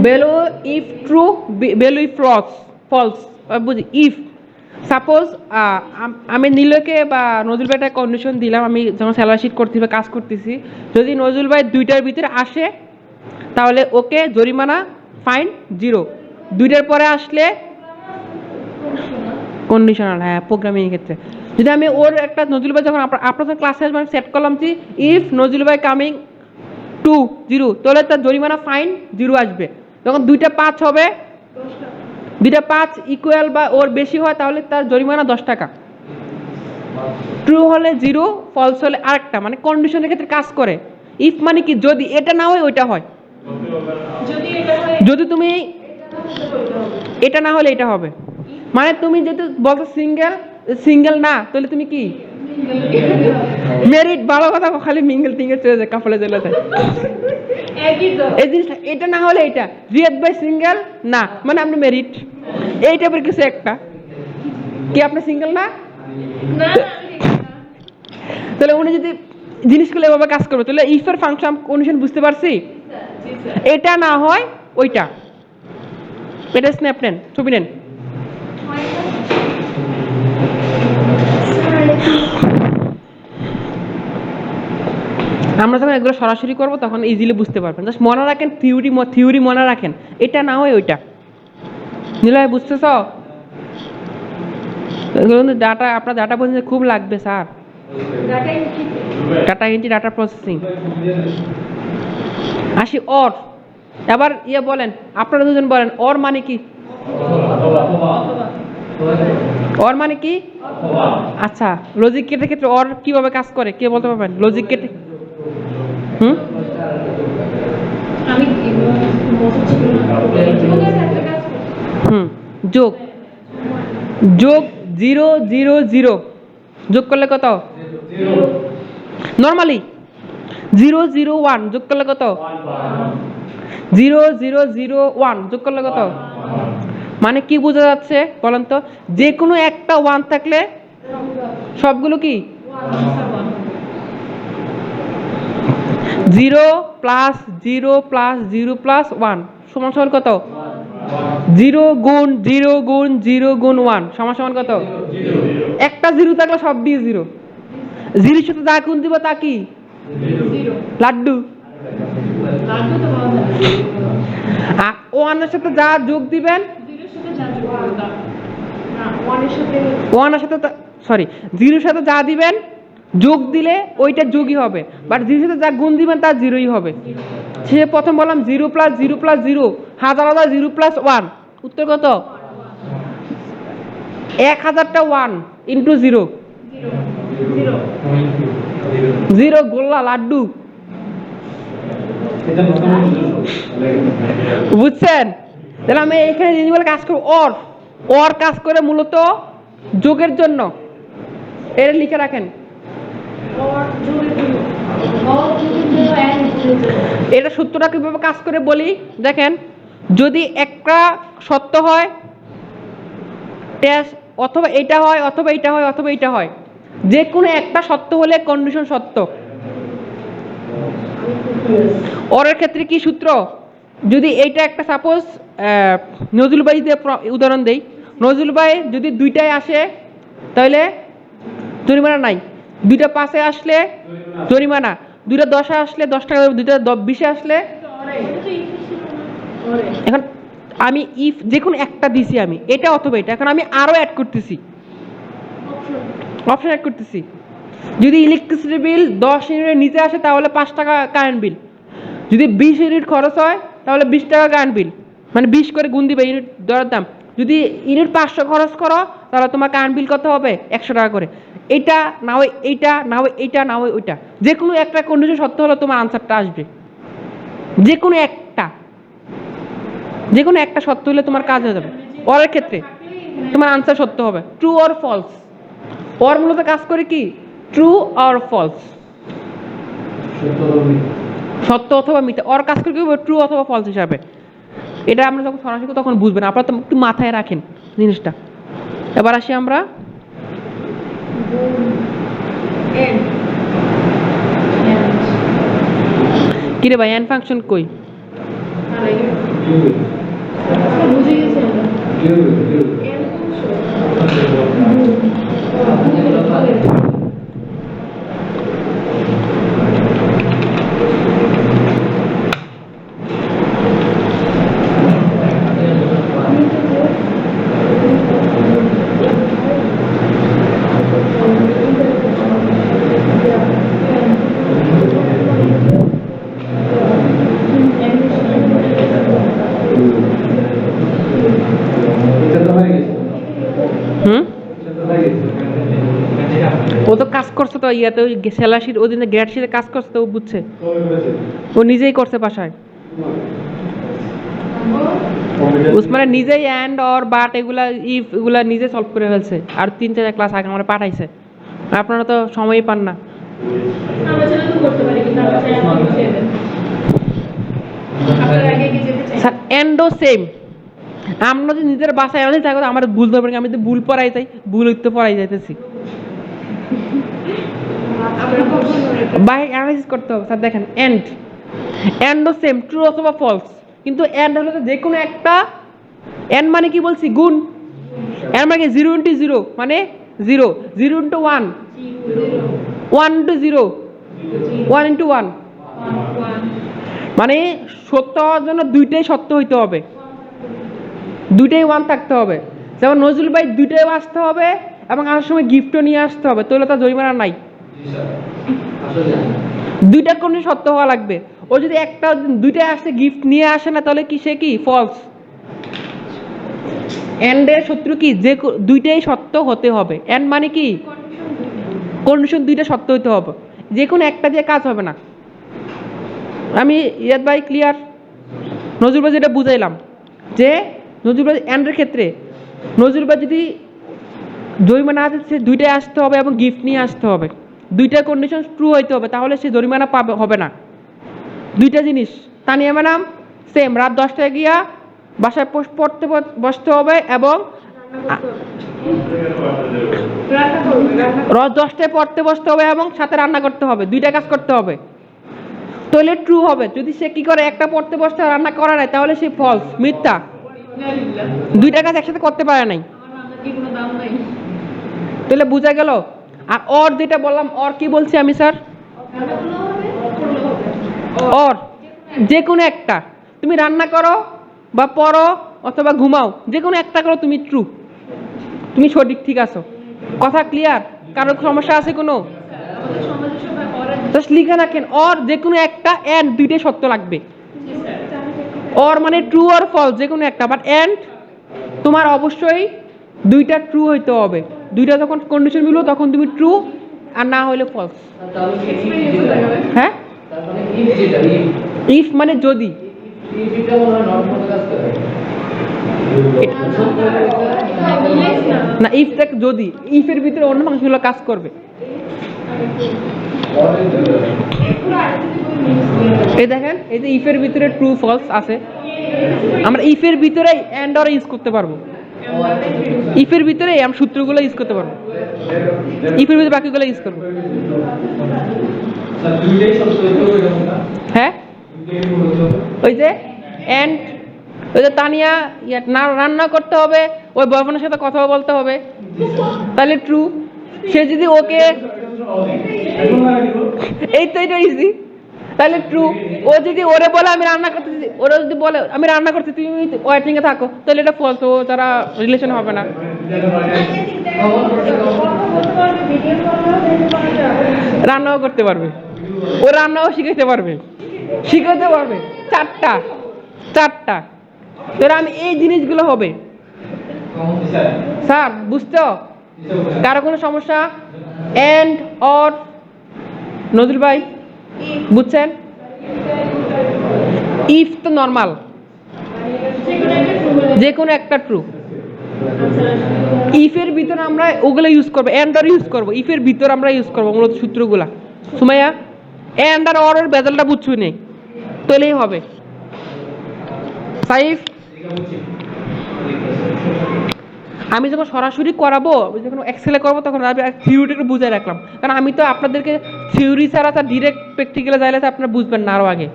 value, if true, value if false. বুঝি ইফ সাপোজ আমি নীলকে বা নজরুল ভাইটা কন্ডিশন দিলাম, আমি যখন স্যালারি শিট করতেছি বা কাজ করতেছি, যদি নজরুল ভাই 2টার ভিতরে আসে তাহলে ওকে জরিমানা, ফাইন 0। 2টার পরে আসলে কন্ডিশনাল, হ্যাঁ প্রোগ্রামিং ক্ষেত্রে। যদি আমি ওর একটা নজরুল ভাই যখন আপনাদের ক্লাসে আসবে আমি সেট করলাম যে ইফ নজরুল ভাই কামিং টু 0, তাহলে তার জরিমানা ফাইন 0 আসবে। যখন 2টা 5 হবে, 2টা 5 ইকুয়াল বা ওর বেশি হয় তাহলে তার জরিমানা 10 টাকা। ট্রু হলে 0, ফলস হলে আরেকটা, মানে কন্ডিশনের ক্ষেত্রে কাজ করে। ইফ মানে কি? যদি এটা না হয় ওইটা হয়, যদি তুমি এটা না হলে এটা হবে। মানে তুমি যদি বলতো সিঙ্গেল, সিঙ্গেল না তাহলে তুমি কি মেরিট, ভালো কথা, খালি মিঙ্গেল টিঙ্গেল চলে যায়, কাপড়ে চলে যায়। এই জিনিসটা এটা না হলে এটা, রিয়েট বাই সিঙ্গেল না মানে আপনি মেরিট, এই টাইপের কিছু একটা। কি আপনি সিঙ্গেল না? তাহলে উনি যদি জিনিসগুলো এভাবে কাজ করবে, তাহলে ইফের ফাংশন কন্ডিশন বুঝতে পারছি। এটা না হয় ওইটা। এটা স্ন্যাপ নেন, ছবি নেন। আমরা যখন এগুলো সরাসরি করবো তখন ইজিলি বুঝতে পারবেন। জাস্ট মনে রাখেন, থিওরি মনে রাখেন, এটা না হয় ওইটা। নিলয় বুঝতেছ? ডাটা, আপনার ডাটা প্রসেসিং খুব লাগবে sir, data entry, data processing. আসি অর। এবার ইয়ে বলেন, আপনারা দুজন বলেন অর মানে কি? অর মানে কি? আচ্ছা, লজিক গেটের ক্ষেত্রে অর কিভাবে কাজ করে কে বলতে পারবেন? লজিক গেটে যোগ, যোগ 0 0 0 যোগ করলে কত? নর্মালি 0 0 1 যোগ করলে কত? 0 0 0 1 যোগ করলে কত? মানে কি বোঝা যাচ্ছে বলেন তো? যে কোনো একটা 1 থাকলে সবগুলো কি 0 প্লাস 0 প্লাস 0 প্লাস 1 সমান সমান কত? 0 গুণ 0 গুণ 0 গুণ 1 সমান সমান কত? একটা 0 থাকলে সব দিয়ে 0। 0 সাথে যা গুণ দিব তা কি? লাড্ডু। আর 1 এর সাথে যা যোগ দিবেন, 1 এর সাথে সরি 0 এর সাথে যা দিবেন যোগ দিলে ওইটা যোগই হবে, বাট 0 এর সাথে যা গুণ দিবেন তা 0ই হবে। সে প্রথম বললাম 0 প্লাস 0 প্লাস 0 হাজার হাজার 0 প্লাস 1, উত্তর কত? 1000টা 1 ইন্টু 0, 0 গোল্লা লাড্ডু। বুঝছেন? তাহলে আমি এখানে জিনিসগুলো কাজ করব অর। অর কাজ করে মূলত যোগের জন্য, এটা লিখে রাখেন। এটা সূত্রটা কিভাবে কাজ করে বলি দেখেন, যদি একটা সত্য হয় টেস্ট অথবা এটা হয় অথবা এটা হয় অথবা এটা হয়, যে কোনো একটা সত্য হলে কন্ডিশন সত্য। ওরের ক্ষেত্রে কি সূত্র, যদি এইটা একটা সাপোজ নজরুল ভাই দিয়ে উদাহরণ দেই, নজরুল ভাই যদি দুইটায় আসে তাহলে জরিমানা নাই, দুইটা 5-এ আসলে জরিমানা, দুইটা 10-এ আসলে 10 টাকা, দুইটা 20-এ আসলে। এখন আমি ইফ যে কোনো একটা দিছি আমি এটা অথবা এটা, এখন আমি আরো অ্যাড করতেছি, অপশন অ্যাড করতেছি। যদি ইলেকট্রিসিটি বিল 10 ইউনিটের নিচে আসে তাহলে 5 টাকা কারেন্ট বিল, যদি 20 ইউনিট খরচ হয় তাহলে 20 টাকা কারেন্ট বিল, মানে 20 করে গুণ দিবে ইউনিট দরের দাম। যদি ইউনিট 500 খরচ করো তাহলে তোমার কারেন্ট বিল কত হবে 100 টাকা করে। এইটা না হয় এইটা, না হয় এইটা, না হয় ওইটা, যে কোনো একটা কন্ডিশন সত্য হলে তোমার আনসারটা আসবে। যে কোনো একটা, যে কোনো একটা সত্য হলে তোমার কাজ হয়ে যাবে। ওরের ক্ষেত্রে তোমার আনসার সত্য হবে, ট্রু অর ফলস। ওর মূলত কাজ করে কি, ট্রু অর ফলস, সত্য অথবা মিথ্যা। ওর কাজ করে কি ট্রু অথবা ফলস হিসাবে। এটা আমরা যখন সরাসরি তখন বুঝবেন, আপনারা তো একটু মাথায় রাখেন জিনিসটা। এবার আসি আমরা কিরে ভাই এন ফাংশন কই? বুঝে গেছি আমরা। হুম, ও তো কাজ করছে তো ইয়াতে, ওই সেলাসির ওদিন গ্রেড শিটে কাজ করছে তো, ও বুঝছে, ও নিজেই করছে বাসায়। উসমানে নিজেই অ্যান্ড অর বাট এগুলা ইফ এগুলা নিজে সলভ করে ফেলছে, আর 3-4 ক্লাস আগে আমার পাঠাইছে। আপনারা তো সময়ই পান না। আমরা চাইলে তো করতে পারি, কিন্তু আমরা চাই আপনি বুঝিয়ে দেন। আপনার আগে এগিয়ে যেতে চাই। স্যার এন্ডও সেম, আমরা যদি নিজের বাসায় আনি তাহলে আমার ভুল ধরবেন, আমি তো ভুল পড়াই যাই, ভুল তো পড়াই যাইতেছি। আমরা কখনো বাই অ্যানালাইসিস করতে হবে স্যার। দেখেন এন্ড, এন্ডও সেম, ট্রু অথবা ফলস, কিন্তু এন্ড হলো যে কোনো একটা। এন্ড মানে কি বলছি, গুণ। এন্ড মানে 0 ইন্টু 0 মানে 0, 0 ইন্টু 1, 1 ইন্টু 0, 1 ইন্টু 1, মানে সত্য হওয়ার জন্য দুইটাই সত্য হইতে হবে, দুইটাই 1 থাকতে হবে। যেমন নজরুল ভাই দুইটাই আসতে হবে এবং আসার সময় গিফটও নিয়ে আসতে হবে, তাহলে তার জরিমানা নাই। দুইটা কোন সত্য হওয়া লাগবে। ও যদি একটা দুইটাই আসে গিফট নিয়ে আসে না, তাহলে কি সে কি ফলস। এন্ডের শত্রু কি, যে দুইটাই সত্য হতে হবে। এন্ড মানে কি কন্ডিশন দুইটা সত্য হতে হবে, যে কোনো একটা দিয়ে কাজ হবে না। আমি ইয়াদ ভাই ক্লিয়ার? নজরুল ভাই যেটা বুঝাইলাম যে নজরুল ভাই এন্ডের ক্ষেত্রে নজরুল ভাই যদি জরিমানা আছে সে দুইটাই আসতে হবে এবং গিফট নিয়ে আসতে হবে, দুইটা কন্ডিশন ট্রু হইতে হবে, তাহলে সে জরিমানা পাবে হবে না। দুইটা জিনিস। তানিয়া ম্যাডাম সেম, রাত 10টায় গিয়া বাসায় পড়তে বসতে হবে এবং রাত 10টায় পড়তে বসতে হবে এবং সাথে রান্না করতে হবে, দুইটা কাজ করতে হবে, তাহলে ট্রু হবে। যদি সে কি করে একটা পড়তে বসতে রান্না করা নাই, তাহলে সে ফলস, মিথ্যা, দুইটা কাজ একসাথে করতে পারে নাই, কি কোনো দাম নাই। তাহলে বোঝা গেল। আর অর যেটা বললাম, অর কি বলছি আমি স্যার, অর যে কোনো একটা, তুমি রান্না করো বা পড়ো অথবা ঘুমাও, যে কোনো একটা করো, তুমি ট্রু, তুমি সঠিক, ঠিক আছো। কথা ক্লিয়ার? কারো সমস্যা আছে কোনো? আমাদের সমাজের সবাই অরেঞ্জ। জাস্ট লিখে রাখেন অর যে কোনো একটা, এন্ড দুইটাই সত্য লাগবে। অর মানে ট্রু আর ফলস যে কোনো একটা, বাট এন্ড তোমার অবশ্যই দুইটা ট্রু হইতে হবে। দুইটা যখন কন্ডিশন মিলবে তখন তুমি ট্রু, আর না হলে ফলস। হ্যাঁ, ইফ মানে যদি, না ইফ দেখ যদি, ইফের ভিতরে অন্য ফাংশনগুলো কাজ করবে। এই দেখেন, এই যে ইফের ভিতরে ট্রু ফলস আছে, আমরা ইফের ভিতরে এন্ড অর ইউজ করতে পারবো। ইফের ভিতরে আমরা সূত্রগুলো ইউজ করতে পারবো, ইফের ভিতরে বাকিগুলো ইউজ করবো। হ্যাঁ, ওই যে এন্ড, ওই যে তানিয়া না রান্না করতে হবে, ওই বয়ফ্রেন্ডের সাথে কথা বলতে হবে, তাহলে ট্রু। সে যদি ওকে, এই তো এটা ইজি, তাহলে ট্রু। ও যদি ওরে বলে আমি রান্না করতেছি, ওরা যদি বলে আমি রান্না করতেছি তুমি ওয়েটিং এ থাকো, তাহলে এটা ফলস, ও তারা রিলেশন হবে না। রান্নাও করতে পারবে, ও রান্নাও শিখাইতে পারবে, শিখাতে পারবে। চারটা, চারটা। তোরা আমি এই জিনিসগুলো হবে। স্যার বুঝছো? কারো কোনো সমস্যা? এন্ড অর, নজরুল ভাই বুঝছেন? ইফ তো নর্মাল, যে কোনো একটা ট্রু। ইফের ভিতরে আমরা ওগুলো ইউজ করবো, এন্ড অর ইউজ করবো, ইফের ভিতরে আমরা ইউজ করবো মূলত সূত্রগুলা। সুমাইয়া, এন্ড আর অর এর বেজালটা বুঝছো নেই, তাহলেই হবে। সাইফ, আমি যখন সরাসরি করাবো, যখন এক্সেলে করবো, তখন আমি থিওরিটা বুঝাই রাখলাম, কারণ আমি তো আপনাদেরকে থিওরি ছাড়া তার ডিরেক্ট প্র্যাকটিক্যালে যাইলে তো আপনারা বুঝবেন না আরো আগে।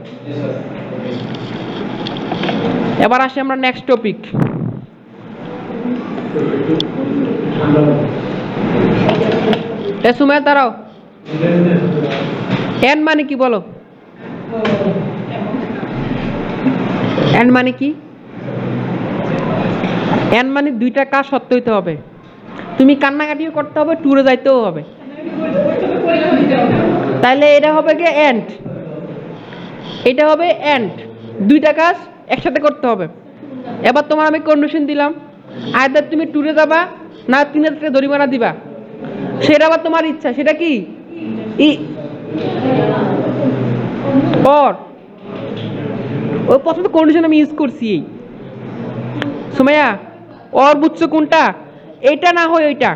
এবার আসি আমরা নেক্সট টপিক। এ সুমাইয়া দাঁড়াও, এন মানে কি বলো? এন মানে কি? এন মানে দুইটা কাজ সত্য হইতে হবে, তুমি কান্নাকাটিও করতে হবে, ট্যুরে যাইতেও হবে, তাইলে এটা হবে কি এন্ড, এটা হবে এন্ড, দুইটা কাজ একসাথে করতে হবে। এবার তোমার আমি কন্ডিশন দিলাম, আইদার তুমি ট্যুরে যাবা, না 3000 টাকা জরিমানা দিবা, সেটা আবার তোমার ইচ্ছা। সেটা কি? অর, ওই প্রথম কন্ডিশন আমি ইউজ করছি। এই সুমাইয়া, অর বুঝছো কোনটা? এইটা না হয় ওইটা,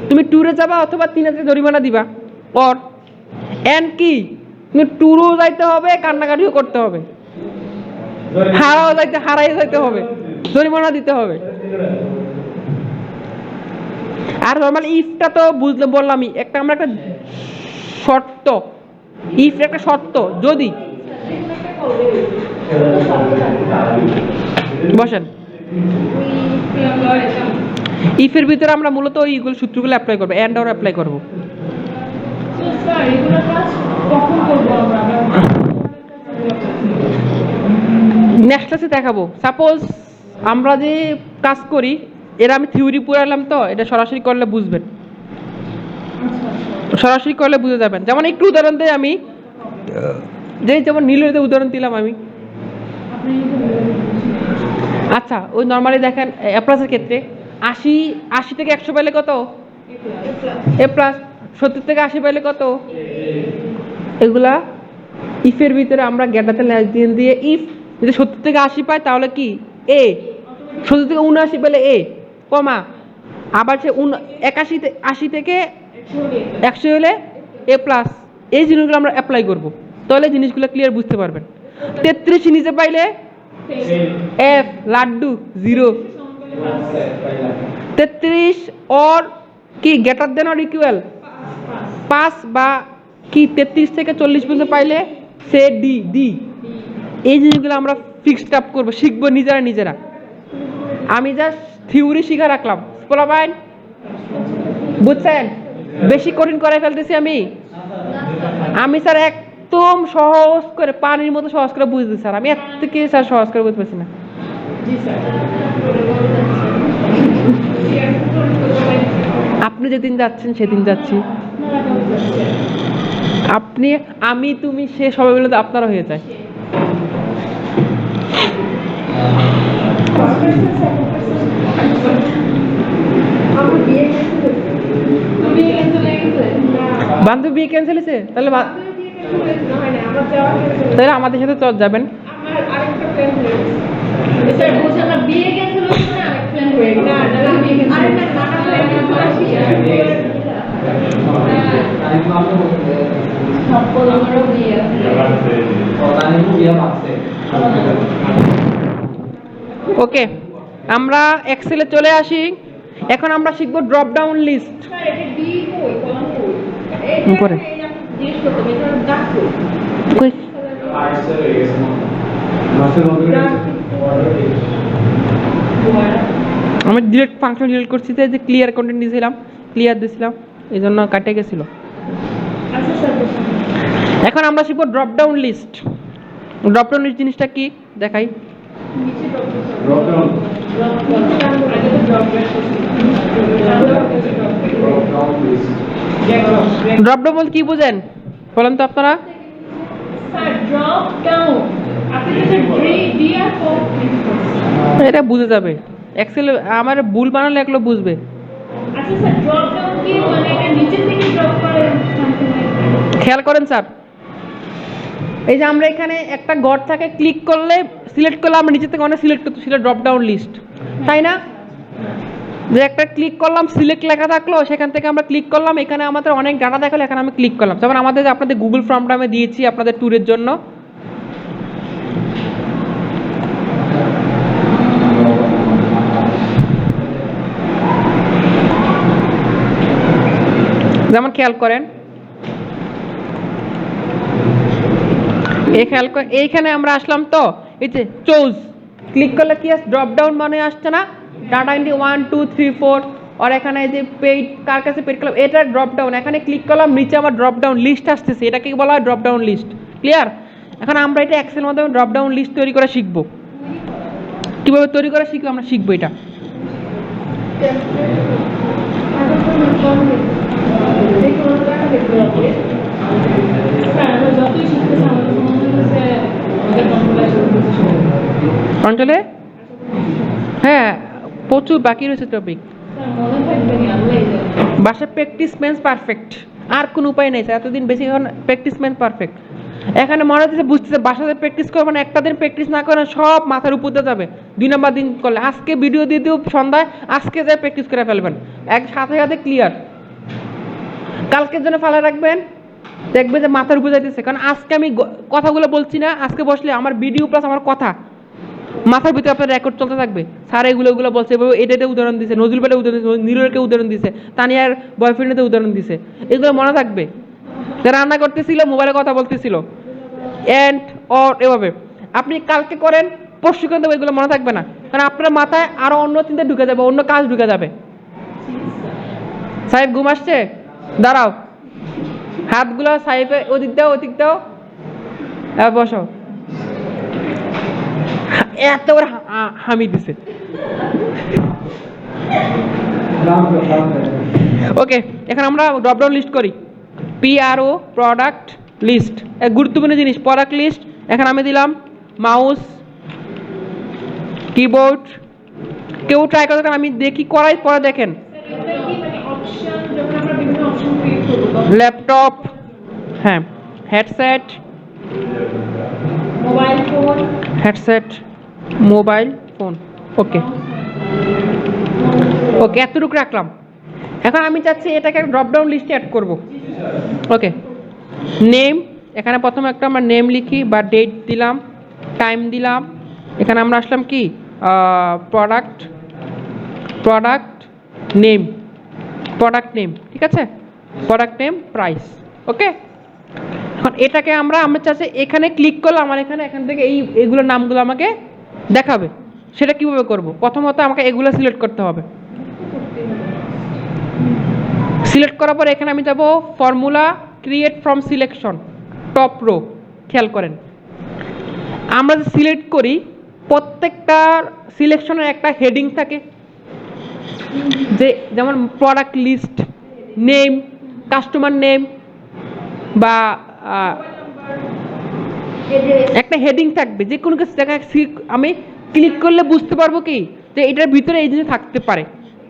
তুমি ট্যুরে যাবা অথবা 3000 টাকা জরিমানা দিবা। অর এন্ড কি? তুমি ট্যুরও যাইতে হবে, কান্নাকাটিও করতে হবে, হারাই যাইতে হবে, জরিমানা দিতে হবে। আর নর্মাল ইফটা তো বুঝলে বললামই, একটা আমরা একটা শর্ত, ইফ একটা শর্ত, যদি বসেন। ইফের ভিতরে আমরা মূলত এইগুলো সূত্রগুলো অ্যাপ্লাই করবো, এন্ড অর অ্যাপ্লাই করবো। নেক্সট ক্লাসে দেখাবো। সাপোজ আমরা যে কাজ করি, এরা আমি থিওরি পড়ালাম, তো এটা সরাসরি করলে বুঝবেন, সরাসরি করলে বুঝে যাবেন। যেমন একটু উদাহরণ দেই আমি, যেমন নীলের উদাহরণ দিলাম আমি। আচ্ছা, ওই নর্মালি দেখেন এ প্লাসের ক্ষেত্রে 80 থেকে 100 পাইলে কত? এ প্লাস। 70 থেকে 80 পাইলে কত? এগুলা ইফের ভিতরে আমরা গ্রেটার লেস দেন দিয়ে, ইফ যদি 70 থেকে 80 পাই তাহলে কি এ, 70 থেকে 79 পেলে এ, কমা, আবার সে 80 থেকে 100 হলে এ প্লাস। এই জিনিসগুলো আমরা অ্যাপ্লাই করব, তাহলে জিনিসগুলো ক্লিয়ার বুঝতে পারবেন। 33 নিচে পাইলে এফ, লাড্ডু 0। 33 অর কি গ্রেটার দেন অর ইকুয়াল 5, বা কি 33 থেকে 40 পর্যন্ত পাইলে সে ডি, ডি। এই জিনিসগুলো আমরা ফিক্সড আপ করবো, শিখবো নিজেরা। আমি জাস্ট থিওরি শিখা রাখলাম, পোলাপাইন বুঝছেন? বেশি কঠিন করে ফেলতেছি আমি স্যার একদম সহজ করে, পানির মতো সহজ করে বুঝতে স্যার, আমি এত থেকে স্যার সহজ করে বুঝতে পারছি না। আপনি যেদিন যাচ্ছেন সেদিন যাচ্ছি, আপনি আমি তুমি সে সবাই মিলে আপনারা হয়ে যায়। বান্ধবী বিয়ে ক্যান্সেল হয়েছে? তাহলে আমাদের সাথে চল যাবেন। ওকে, আমরা এক্সেলে চলে আসি। এখন আমরা শিখব ড্রপ ডাউন লিস্ট। স্যার এটা ডি কই কলাম কই উপরে। এই আপনি জিজ্ঞেস করতে এটা দাগ কই কই? আর্টসের হয়ে গেছে মাসের মধ্যে আমি ডিলিট ফাংশন ডিলিট করছি তো, এই যে ক্লিয়ার কন্টেন্ট দিয়েছিলাম, ক্লিয়ার দিয়েছিলাম, এই জন্য কাটে গেছিল। আচ্ছা স্যার এখন আমরা শিখব drop down list. Drop down list জিনিসটা কি দেখাই। নিচে ড্রপ ডাউন আগে তো ড্রপ ব্যাক করছি drop down list drop down বলতে কি বোঝেন বলেন তো আপনারা? স্যার ড্রপ ডাউন আপনি যদি ডি আর কো এটা বুঝে যাবে, এক্সেল আমার ভুল বানালে এগুলো বুঝবে। আচ্ছা স্যার ড্রপ ডাউন কি মানে এটা নিচে থেকে ড্রপ করে সামথিং লাইক খেয়াল করেন স্যার, এই যে আমরা এখানে একটা ঘর থেকে ক্লিক করলে সিলেক্ট করলে আমরা নিচে থেকে অনেক সিলেক্ট করতে, সেটা ড্রপ ডাউন লিস্ট, তাই না? যে একটা ক্লিক করলাম, সিলেক্ট লেখা থাকলো, সেখান থেকে আমরা ক্লিক করলাম, এখানে আমাদের অনেক ডাটা দেখালো, এখানে আমি ক্লিক করলাম। যেমন আমাদের আপনাদের গুগল ফর্মটা আমি দিয়েছি আপনাদের ট্যুরের জন্য। যেমন খেয়াল করেন, এইখানে আমরা আসলাম তো, এই যে চুজ ক্লিক করলে কি আসছে, ড্রপ ডাউন মানে আসছে না, ডাটা এন্ট্রি 1 2 3 4, আর এখানে যে পেইড কার কাছে পেইড করলাম, এটা ড্রপ ডাউন, এখানে ক্লিক করলাম, নিচে আমার ড্রপ ডাউন লিস্ট আসতেছে, এটাকে বলা হয় ড্রপ ডাউন লিস্ট। ক্লিয়ার? এখন আমরা এটা এক্সেল মাধ্যমে ড্রপ ডাউন লিস্ট তৈরি করা শিখবো। কিভাবে তৈরি করা শিখবো আমরা শিখবো এটা। স্যার আমরা যতই শিখতেছি আমাদের মনে হচ্ছে আমাদের কন্ট্রোল অঞ্চলে হ্যাঁ প্রচুর বাকি রয়েছে টপিক। স্যার মনে থাকবে না আল্লাহ জানে বাসায় প্র্যাকটিস মেন্স পারফেক্ট, আর কোনো উপায় নেই স্যার, এতদিন বেশি এখন প্র্যাকটিস মেন্স পারফেক্ট। এখানে মনে হচ্ছে বুঝতেছে বাসাতে প্র্যাকটিস করবেন, একটা দিন প্র্যাকটিস না করেন সব মাথার উপর দিয়ে যাবে। 2 নম্বর দিন করলে আজকে ভিডিও দিয়ে দিও সন্ধ্যায়, আজকে যায় প্র্যাকটিস করে ফেলবেন, এক সাথে সাথে ক্লিয়ার। কালকের জন্য ফেলে রাখবেন, দেখবেন যে মাথার উপর যাইতেছে, কারণ আজকে আমি কথাগুলো বলছি না, আজকে বসলে আমার ভিডিও প্লাস আমার কথা মাথার ভিতরে আপনার রেকর্ড চলতে থাকবে। স্যার এগুলো বলছে, এটাতে উদাহরণ দিছে, নজরুল পেটে উদাহরণ দিছে, নীরকে উদাহরণ দিছে, তানিয়ার বয়ফ্রেন্ডেতে উদাহরণ দিছে, এগুলো মনে থাকবে। রান্না করতেছিল, মোবাইলে কথা বলতেছিল, এন্ড অর এভাবে আপনি কালকে করেন, পরশু করে দেবো, এগুলো মনে থাকবে না, কারণ আপনার মাথায় আরো অন্য চিন্তা ঢুকে যাবে, অন্য কাজ ঢুকে যাবে। সাহেব ঘুম আসছে, দাঁড়াও, হাতগুলো সাহেবের ওদিক দাও, ওদিক দাও, বসো। এত বড় হামি দিছে। ওকে, এখন আমরা ড্রপ ডাউন লিস্ট করি। PRO প্রোডাক্ট লিস্ট, এক গুরুত্বপূর্ণ জিনিস প্রোডাক্ট লিস্ট। এখানে আমি দিলাম মাউস, কিবোর্ড, কেউ ট্রাই করতে, কারণ আমি দেখি করাই পরে দেখেন। এটা কি মানে অপশন যখন আমরা বিভিন্ন অপশন ক্রিয়েট করব ল্যাপটপ, হ্যাঁ, headset, mobile phone headset, mobile phone, okay okay, এতটুকু রাখলাম। এখন আমি চাচ্ছি এটাকে ড্রপ ডাউন লিস্টে অ্যাড করব। ওকে, নেম, এখানে প্রথমে একটা আমরা নেম লিখি বা ডেট দিলাম, টাইম দিলাম। এখানে আমরা আসলাম কি প্রোডাক্ট, নেম, প্রোডাক্ট নেম, ঠিক আছে, প্রোডাক্ট নেম, প্রাইস, ওকে। এখন এটাকে আমরা চাচ্ছি এখানে ক্লিক করলে আমার এখান থেকে এইগুলোর নামগুলো আমাকে দেখাবে। সেটা কিভাবে করব? প্রথমত আমাকে এগুলো সিলেক্ট করতে হবে। সিলেক্ট করার পর এখানে আমি যাব formula create from selection, top row. খেয়াল করেন, আমরা যে সিলেক্ট করি প্রত্যেকটা সিলেকশনের একটা হেডিং থাকে, যে যেমন product list, name, customer name, বা একটা হেডিং থাকবে, যে কোনো কিছু দেখা আমি ক্লিক করলে বুঝতে পারবো কি যে এটার ভিতরে এই জিনিস থাকতে পারে।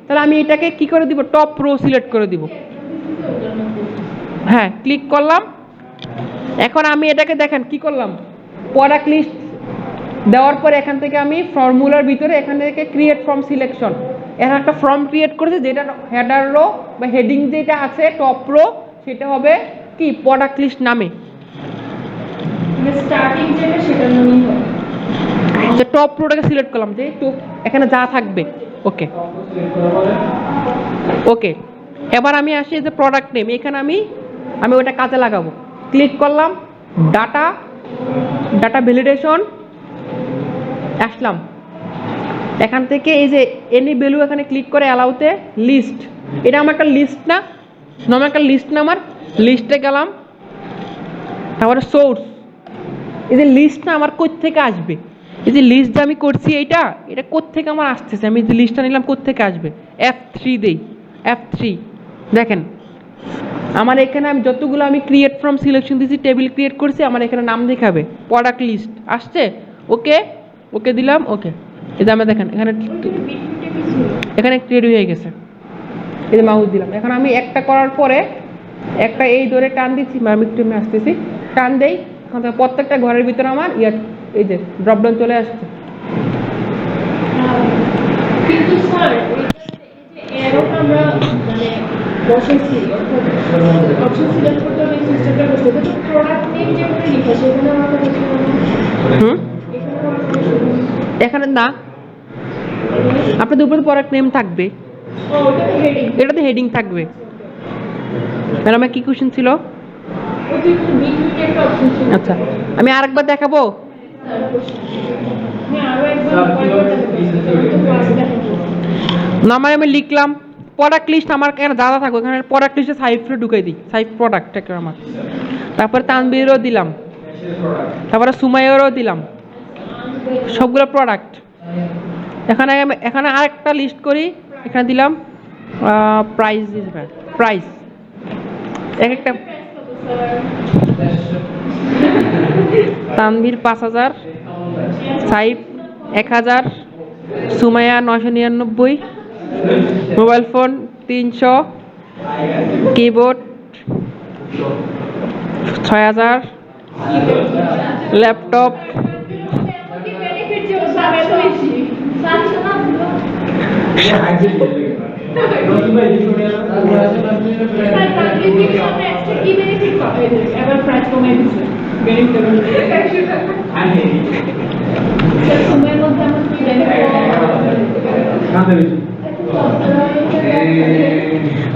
তাহলে আমি এটাকে কি করে দিব, টপ রো সিলেক্ট করে দিব। হ্যাঁ, ক্লিক করলাম। এখন আমি এটাকে দেখেন কি করলাম, প্রোডাক্ট লিস্ট দেওয়ার পরে এখান থেকে আমি ফর্মুলার ভিতরে এখান থেকে ক্রিয়েট ফ্রম সিলেকশন, এর একটা ফর্ম ক্রিয়েট করেছে যেটা হেডার রো বা হেডিং যেটা আছে টপ রো সেটা হবে কি প্রোডাক্ট লিস্ট নামে। স্টার্টিং যেটা সেটা নামই হবে। যে টপ রোটাকে সিলেক্ট করলাম যে তো এখানে যা থাকবে ওকে ওকে। এবার আমি আসি যে প্রোডাক্ট নেম, এখানে আমি ওটা কাজে লাগাবো। ক্লিক করলাম, ডাটা ডাটা ভ্যালিডেশন, আসলাম এখান থেকে এই যে এনি ভ্যালু এখানে ক্লিক করে অ্যালাউতে লিস্ট, এটা আমার একটা লিস্ট না, আমার একটা লিস্ট না, আমার লিস্টে গেলাম। তারপরে সোর্স, এই যে লিস্ট না আমার কোত্থেকে আসবে, এই যে লিস্ট যে আমি করছি এটা কোত্থেকে আমার আসতেছে, আমি যে লিস্টটা নিলাম কোত্থেকে আসবে, F3 দেই, F3 দেখেন আমার এখানে আমি যতগুলো আমি ক্রিয়েট ফ্রম সিলেকশন দিয়েছি টেবিল ক্রিয়েট করছি আমার এখানে নাম দেখাবে প্রোডাক্ট লিস্ট আসছে। ওকে ওকে দিলাম ওকে, এই যে আমি দেখেন এখানে ক্রিয়েট হয়ে গেছে, এই যে মাউস দিলাম। এখন আমি একটা করার পরে একটা এই ধরে টান দিচ্ছি, আমি একটু আসতেছি, টান দেই, এখন থেকে প্রত্যেকটা ঘরের ভিতরে আমার এই যে ড্রপডাউন চলে আসছে। কিন্তু স্যার এরোটা আমরা মানে বসেছি অপশন সিলেক্ট করতে হবে, সিস্টেমটা বসতে হবে, কিন্তু প্রোডাক্ট নেম যেখানে লিখা সেখানে আমরা তো বসে এখানে না আপনাদের উপরে প্রোডাক্ট নেম থাকবে, ওটা হেডিং, এটাতে হেডিং থাকবে। ম্যাডাম কি কোশ্চেন ছিল? ওটা বিটুইন একটা অপশন ছিল। আচ্ছা আমি আরেকবার দেখাবো। হ্যাঁ আরো একবার ক্লাসে দেখাবো। নরমালি আমি লিখলাম প্রোডাক্ট লিস্ট, আমার এখানে দাদা থাকবে, এখানে প্রোডাক্ট লিস্টে সাইফে ঢুকাই দিই, সাইফ প্রোডাক্ট একটা আমার, তারপরে তানবীরও দিলাম, তারপরে সুমাইয়েরও দিলাম, সবগুলো প্রোডাক্ট। এখানে আরেকটা লিস্ট করি, এখানে দিলাম প্রাইস, প্রাইস এক একটা, Tanvir 5000, Saif 1000, Sumaiya 999, mobile phone 300, keyboard 6000, laptop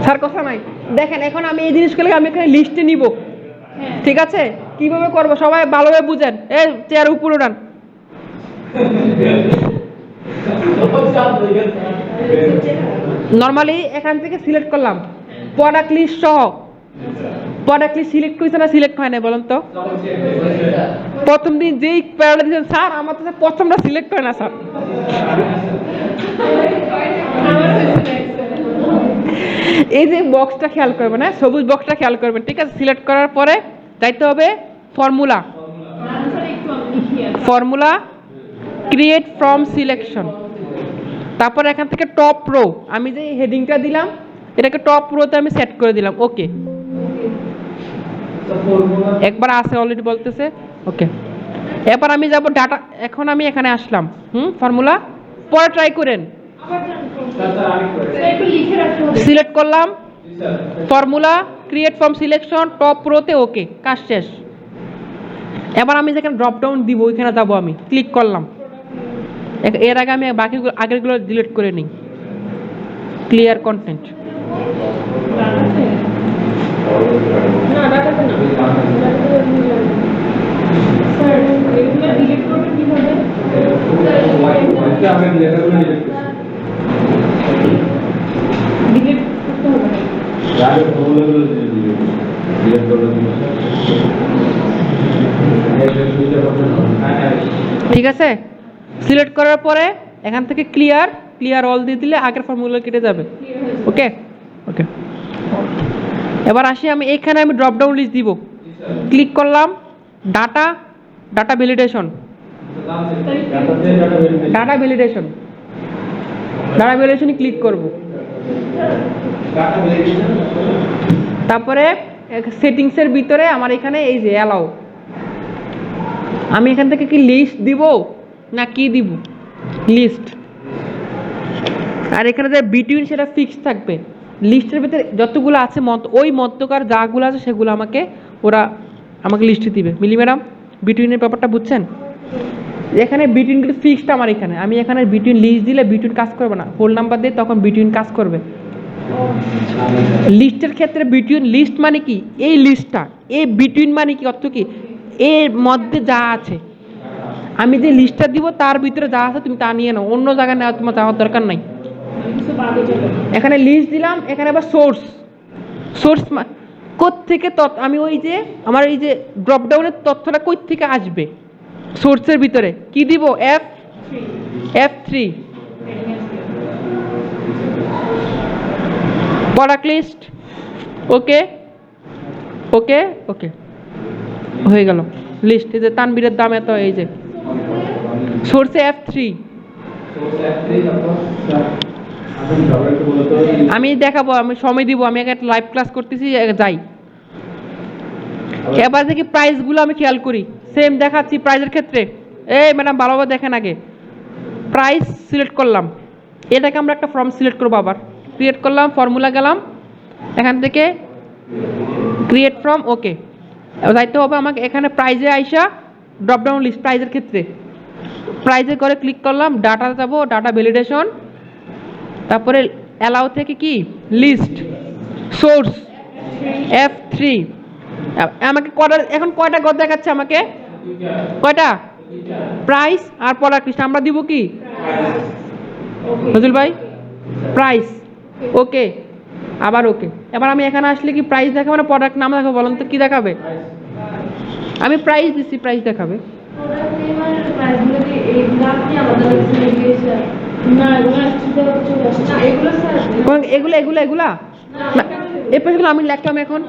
sir কথা নাই। দেখেন এখন আমি এই জিনিসগুলোকে আমি এখানে লিস্টে নিব, ঠিক আছে? কিভাবে করব সবাই ভালোভাবে বুঝেন, এই চেয়ার উপরে উঠান। নর্মালি এখান থেকে সিলেক্ট করলাম প্রোডাক্ট লিস্ট সহ, প্রোডাক্ট লিস্ট সিলেক্ট করেছে না সিলেক্ট হয় না বলুন তো? প্রথম দিন যেই প্যারাটা দিয়েছেন স্যার আমার তো প্রথমটা সিলেক্ট করে না স্যার। এই যে বক্সটা খেয়াল করবেন, হ্যাঁ সবুজ বক্সটা খেয়াল করবেন, ঠিক আছে? সিলেক্ট করার পরে যাইতে হবে formula, formula create from selection, তারপর এখান থেকে টপ রো আমি যে হেডিংটা দিলাম এটাকে টপ রোতে আমি সেট করে দিলাম। ওকে একবার আছে অলরেডি বলতেছে ওকে। এবার আমি যাব ডাটা, এখন আমি এখানে আসলাম, ফর্মুলা পরে ট্রাই করেন, সিলেক্ট করলাম formula create from selection top রোতে, ওকে কাজ শেষ। এবার আমি যেখানে ড্রপ ডাউন দিব ওইখানে যাবো, আমি ক্লিক করলাম, এর আগে আমি বাকিগুলো আগেরগুলো ডিলিট করে নিই, ক্লিয়ার কন্টেন্ট। ঠিক আছে, সিলেক্ট করার পরে এখান থেকে ক্লিয়ার ক্লিয়ার অল দিয়ে দিলে আগের ফর্মুলা কেটে যাবে। ওকে ওকে এবার আসি আমি এখানে আমি ড্রপ ডাউন লিস্ট দিব, ক্লিক করলাম data, data validation, data validation, data ভ্যালিডেশনে ক্লিক করব, তারপরে সেটিংসের ভিতরে আমার এখানে এই যে অ্যালাউ, আমি এখান থেকে কি লিস্ট দিব না কি দিব, লিস্ট আর এখানে যে বিটুইন সেটা ফিক্স থাকবে। লিস্টের ভিতরে যতগুলো আছে ওই মধ্যকার যাগুলো আছে সেগুলো ওরা আমাকে লিস্টে দিবে। মিলি ম্যাডাম বিটুইনের ব্যাপারটা বুঝছেন? এখানে বিটুইনগুলো ফিক্সড আমার এখানে, আমি এখানে বিটুইন লিস্ট দিলে বিটুইন কাজ করবে না, হোল নাম্বার দিয়ে তখন বিটুইন কাজ করবে। লিস্টের ক্ষেত্রে বিটুইন লিস্ট মানে কি, এই লিস্টটা, এই বিটুইন মানে কি অর্থ কি, এর মধ্যে যা আছে, আমি যে লিস্টটা দিব তার ভিতরে যা আছে তুমি তা নিয়ে নাও, অন্য জায়গায় নেওয়া তোমার যাওয়ার দরকার নাই। কিছু বাদে চলে এখানে লিস্ট দিলাম, এখানে আবার সোর্স কোত্থেকে আমি ওই যে আমার এই যে ড্রপডাউনের তথ্যটা কই থেকে আসবে, সোর্সের ভিতরে কি দিব, F3 প্রোডাক্ট লিস্ট। ওকে ওকে ওকে হয়ে গেল লিস্ট। এই যে তানবীরের দাম এত, এই যে সোর্সে F3। আমি দেখাবো, আমি সময় দিব, আমি একটা লাইভ ক্লাস করতেছি, যাই। এবার দেখি প্রাইসগুলো আমি খেয়াল করি, সেম দেখাচ্ছি প্রাইসের ক্ষেত্রে। এই ম্যাডাম ভালোভাবে দেখেন, আগে প্রাইস সিলেক্ট করলাম, এটাকে আমরা একটা ফর্ম সিলেক্ট করবো, আবার ক্রিয়েট করলাম, ফর্মুলা গেলাম, এখান থেকে ক্রিয়েট ফ্রম, ওকে যাইতে হবে আমাকে। এখানে প্রাইজে আইসা ড্রপডাউন লিস্ট, প্রাইজের ক্ষেত্রে প্রাইজে করে ক্লিক করলাম, ডাটা যাবো, ডাটা ভ্যালিডেশন, তারপরে অ্যালাউ থেকে কি লিস্ট, সোর্স F3। আমাকে এখন কয়টা গদ দেখাচ্ছে, আমাকে কয়টা, প্রাইস আর প্রোডাক্ট লিস্ট। আমরা দিব কি নজরুল ভাই, প্রাইস, ওকে আবার ওকে। এবার আমি এখানে আসলে কি প্রাইস দেখাবে না প্রোডাক্ট নাম দেখাবে, বলুন তো কি দেখাবে? আমি প্রাইস দিচ্ছি, প্রাইস দেখাবে। এগুলো এগুলো এগুলা না, এই পাশগুলো আমি লিখলাম, এখন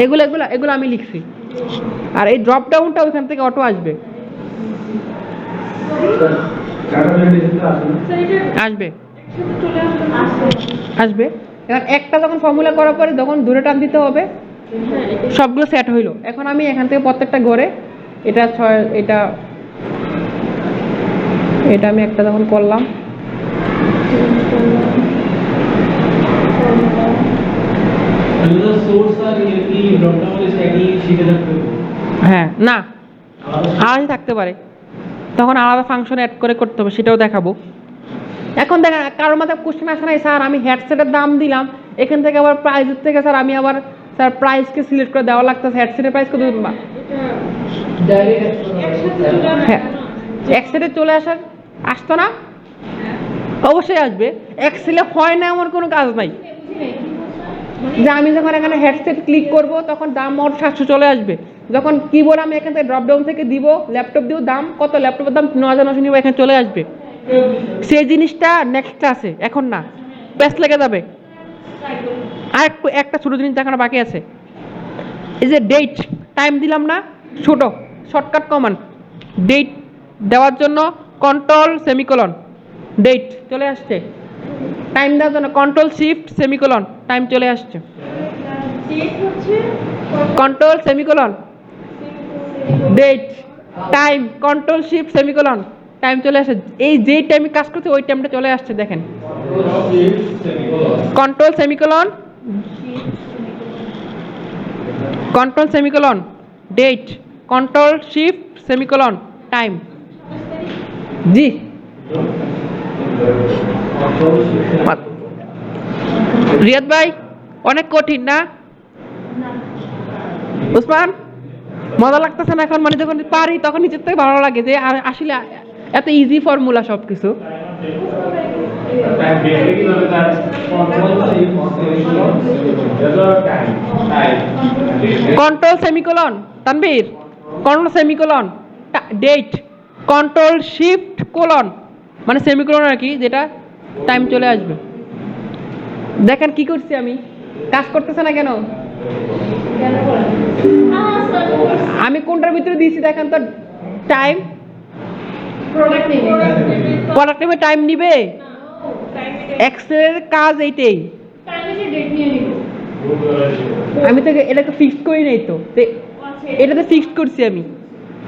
এগুলো এগুলো এগুলো আমি লিখছি, আর এই ড্রপ ডাউনটা ওইখান থেকে অটো আসবে, আসবে আসবে। এবার একটা যখন ফর্মুলা করার পরে যখন দূরে টান দিতে হবে, সবগুলো সেট হইলো। এখন আমি এখান থেকে প্রত্যেকটা ঘরে এটা এটা এটা আমি একটা যখন করলাম, হ্যাঁ না আলাদা থাকতে পারে, তখন আলাদা ফাংশন অ্যাড করে করতে হবে, সেটাও দেখাবো। এখন দেখেন কারোর মাথায় কোশ্চেন আসে নাই, স্যার আমি হেডসেটের দাম দিলাম, এখান থেকে আবার প্রাইসের থেকে স্যার আমি আবার স্যার প্রাইসকে সিলেক্ট করে দেওয়া লাগতেছে, হেডসেটের প্রাইস কত, হ্যাঁ এক্সেলে চলে আসতো না, অবশ্যই আসবে। এক্সেলে হয় না এমন কোনো কাজ নাই, যে আমি যখন এখানে হেডসেট ক্লিক করব তখন দাম মোট 700 চলে আসবে। যখন কিবোর্ড আমি এখান থেকে ড্রপডাউন থেকে দিব, ল্যাপটপ দিব, দাম কত, ল্যাপটপের দাম 9900 নিব, এখানে চলে আসবে। সেই জিনিসটা নেক্সট ক্লাসে, এখন না, প্যাচ লেগে যাবে। আর একটা ছোটো জিনিস দেখানো বাকি আছে, এই যে ডেট টাইম দিলাম না, ছোটো শর্টকাট কমান্ড, ডেট দেওয়ার জন্য কন্ট্রোল সেমিকোলন, ডেট চলে আসছে। টাইম দেওয়ার জন্য কন্ট্রোল শিফট সেমিকোলন, টাইম চলে আসছে। Control semicolon date, time, control shift semicolon, time চলে আসে। এই যেই টাইমে কাজ করছে ওই টাইমটা চলে আসছে, দেখেন control semicolon, control semicolon date, control shift semicolon time. জি রিয়াদ ভাই অনেক কঠিন না উসমান, মজা লাগতেছে না এখন? মানে যখন পারি তখন নিজের থেকে ভালো লাগে যে আসলে এত ইজি ফর্মুলা সব কিছু। Control semicolon Tanvir, control semicolon date, control shift colon, মানে সেমিকোলন আর কি, যেটা টাইম চলে আসবে। দেখেন কি করছি আমি, কাজ করতেছে না কেন? আমি কোনটার ভিতরে দিয়েছি দেখেন তো, টাইম, প্রোডাক্ট নেমে টাইম নিবে, এক্সেলের কাজ এইটাই। আমি তো এটাকে ফিক্সড করি নাই তো, এটাতে ফিক্সড করছি আমি।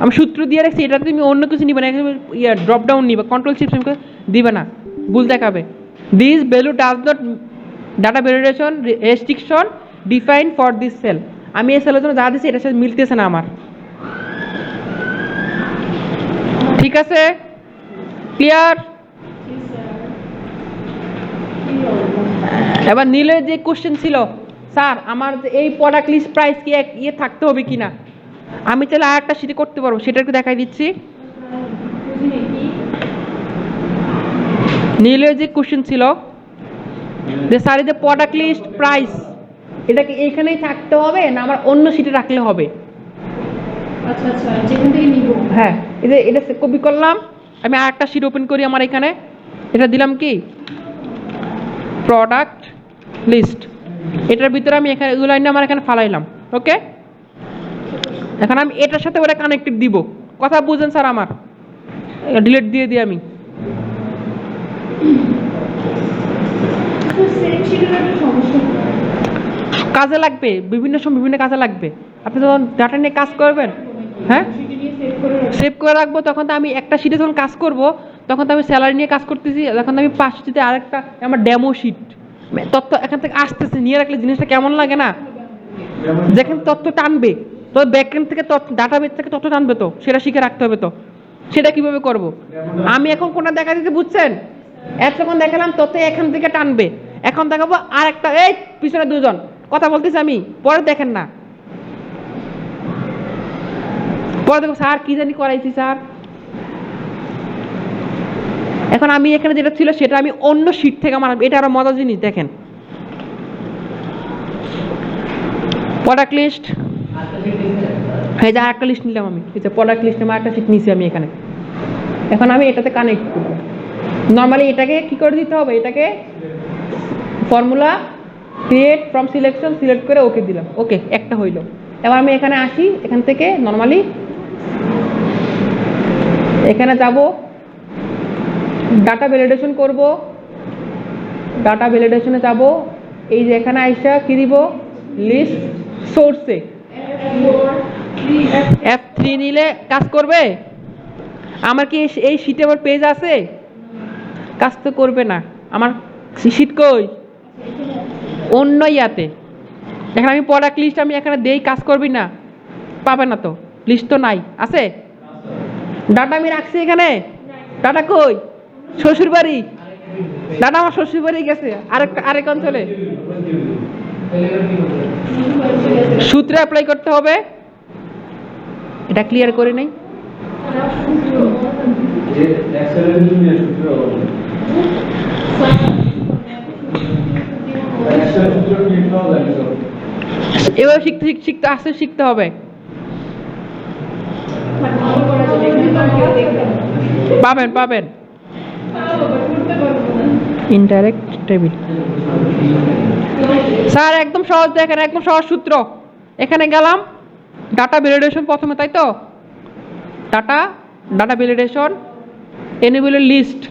আমি সূত্র দিয়ে রাখছি, এটা তুমি অন্য কিছু নিবে না, ড্রপ ডাউন নিবে, কন্ট্রোল শিফট দিবে না, ভুল দেখাবে। This value does not data validation restriction define for this cell. আমি এই সেলের জন্য যা দিচ্ছি এটার সাথে মিলতেছে না আমার। ঠিক আছে, ক্লিয়ার? এবার নীলের যে কোশ্চেন ছিল, স্যার আমার যে এই প্রোডাক্ট লিস্ট প্রাইস কি ইয়ে থাকতে হবে কিনা, আমি তাহলে আর একটা সিটে করতে পারবো, সেটা একটু দেখাই দিচ্ছি। নীলের যে কোশ্চেন ছিল যে স্যার এই যে প্রোডাক্ট লিস্ট প্রাইস, এটা কি এইখানেই থাকতে হবে না আমার অন্য সিটে রাখলে হবে? আচ্ছা আচ্ছা, যেখান থেকে নিব। হ্যাঁ, এই যে এটা কপি করলাম, আমি আর একটা সিট ওপেন করি আমার এখানে, এটা দিলাম কি প্রোডাক্ট লিস্ট, এটার ভিতরে আমি এখানে এগুলো লাইনে আমার এখানে ফালাইলাম। ওকে, এখন আমি এটার সাথে ওটা কানেক্টেড দিব, কথা বুঝেন স্যার? আমার ডিলিট দিয়ে দিই আমি। সেম শিটের একটা সমস্যা। কাজে লাগবে, বিভিন্ন সময় বিভিন্ন কাজে লাগবে। আপনি যখন ডাটা নিয়ে কাজ করবেন, হ্যাঁ শিটে নিয়ে সেভ করে রাখবো। সেভ করে রাখবো, তখন তো আমি একটা শিটে যখন কাজ করব, তখন তো আমি স্যালারি নিয়ে কাজ করতেছি, তখন তো আমি 5 শিটে আরেকটা আমার ডেমো শিট তথ্য এখান থেকে আসতেছে, নিয়ে রাখলে জিনিসটা কেমন লাগে না? যেখানে তথ্য টানবে, তো ব্যাকএন্ড থেকে ডাটা বেস থেকে তথ্য টানবে, তো সেটা শিখে রাখতে হবে। তো সেটা কিভাবে করব? আমি এখন কোনটা দেখা দিতে বুঝছেন? যখন দেখালাম তথ্য এখান থেকে টানবে, এখন দেখাবো আর একটা, এই পিছনে দুজন কথা বলতেছি আমি, পরে দেখেন না, পরে দেখো স্যার কি জানি করাইছি স্যার। এখন আমি এখানে যেটা ছিল সেটা আমি অন্য শিট থেকে আমার, এটা আরো মজার জিনিস দেখেন, প্রোডাক্ট লিস্ট, এই যে আরেকটা লিস্ট নিলাম আমি, এই যে প্রোডাক্ট লিস্ট আমার একটা শিট নিয়েছি আমি এখানে, এখন আমি এটাতে কানেক্ট করব। নর্মালি এটাকে কি করে দিতে হবে, এটাকে formula create from selection select করে ওকে দিলাম, ওকে একটা হইলো। এবার আমি এখানে আসি, এখান থেকে নর্মালি এখানে যাব, ডাটা ভ্যালিডেশন করব, ডাটা ভ্যালিডেশনে যাব, এই যে এখানে আইসা কি দিব, লিস্ট সোর্সে F3 নিলে কাজ করবে? আমার কি এই শিটে আমার পেজ আছে? কাজ তো করবে না, আমার শিট কই? অন্য ইয়াতে। দেখেন আমি প্রোডাক্ট লিস্ট আমি এখানে দেই, কাজ করবি না, পাবে না তো, লিস্ট তো নাই, আছে? ডাটা আমি রাখছি এখানে, ডাটা কই? শ্বশুর বাড়ি, ডাটা আমার শ্বশুর বাড়ি গেছে আরেক অঞ্চলে, সূত্রে অ্যাপ্লাই করতে হবে, এটা ক্লিয়ার করে নেই। যে এক্সেলের জন্য সূত্র এক্সেল সূত্র কি পাওয়া যায় তো? এবার শিখতে আস্তে শিখতে হবে। পাবেন পাবেন ইনডাইরেক্ট টেবিল, স্যার একদম সহজ, দেখেন একদম সহজ সূত্র। এখানে গেলাম, ডাটা ভ্যালিডেশন প্রথমে, তাই তো? Data validation enable list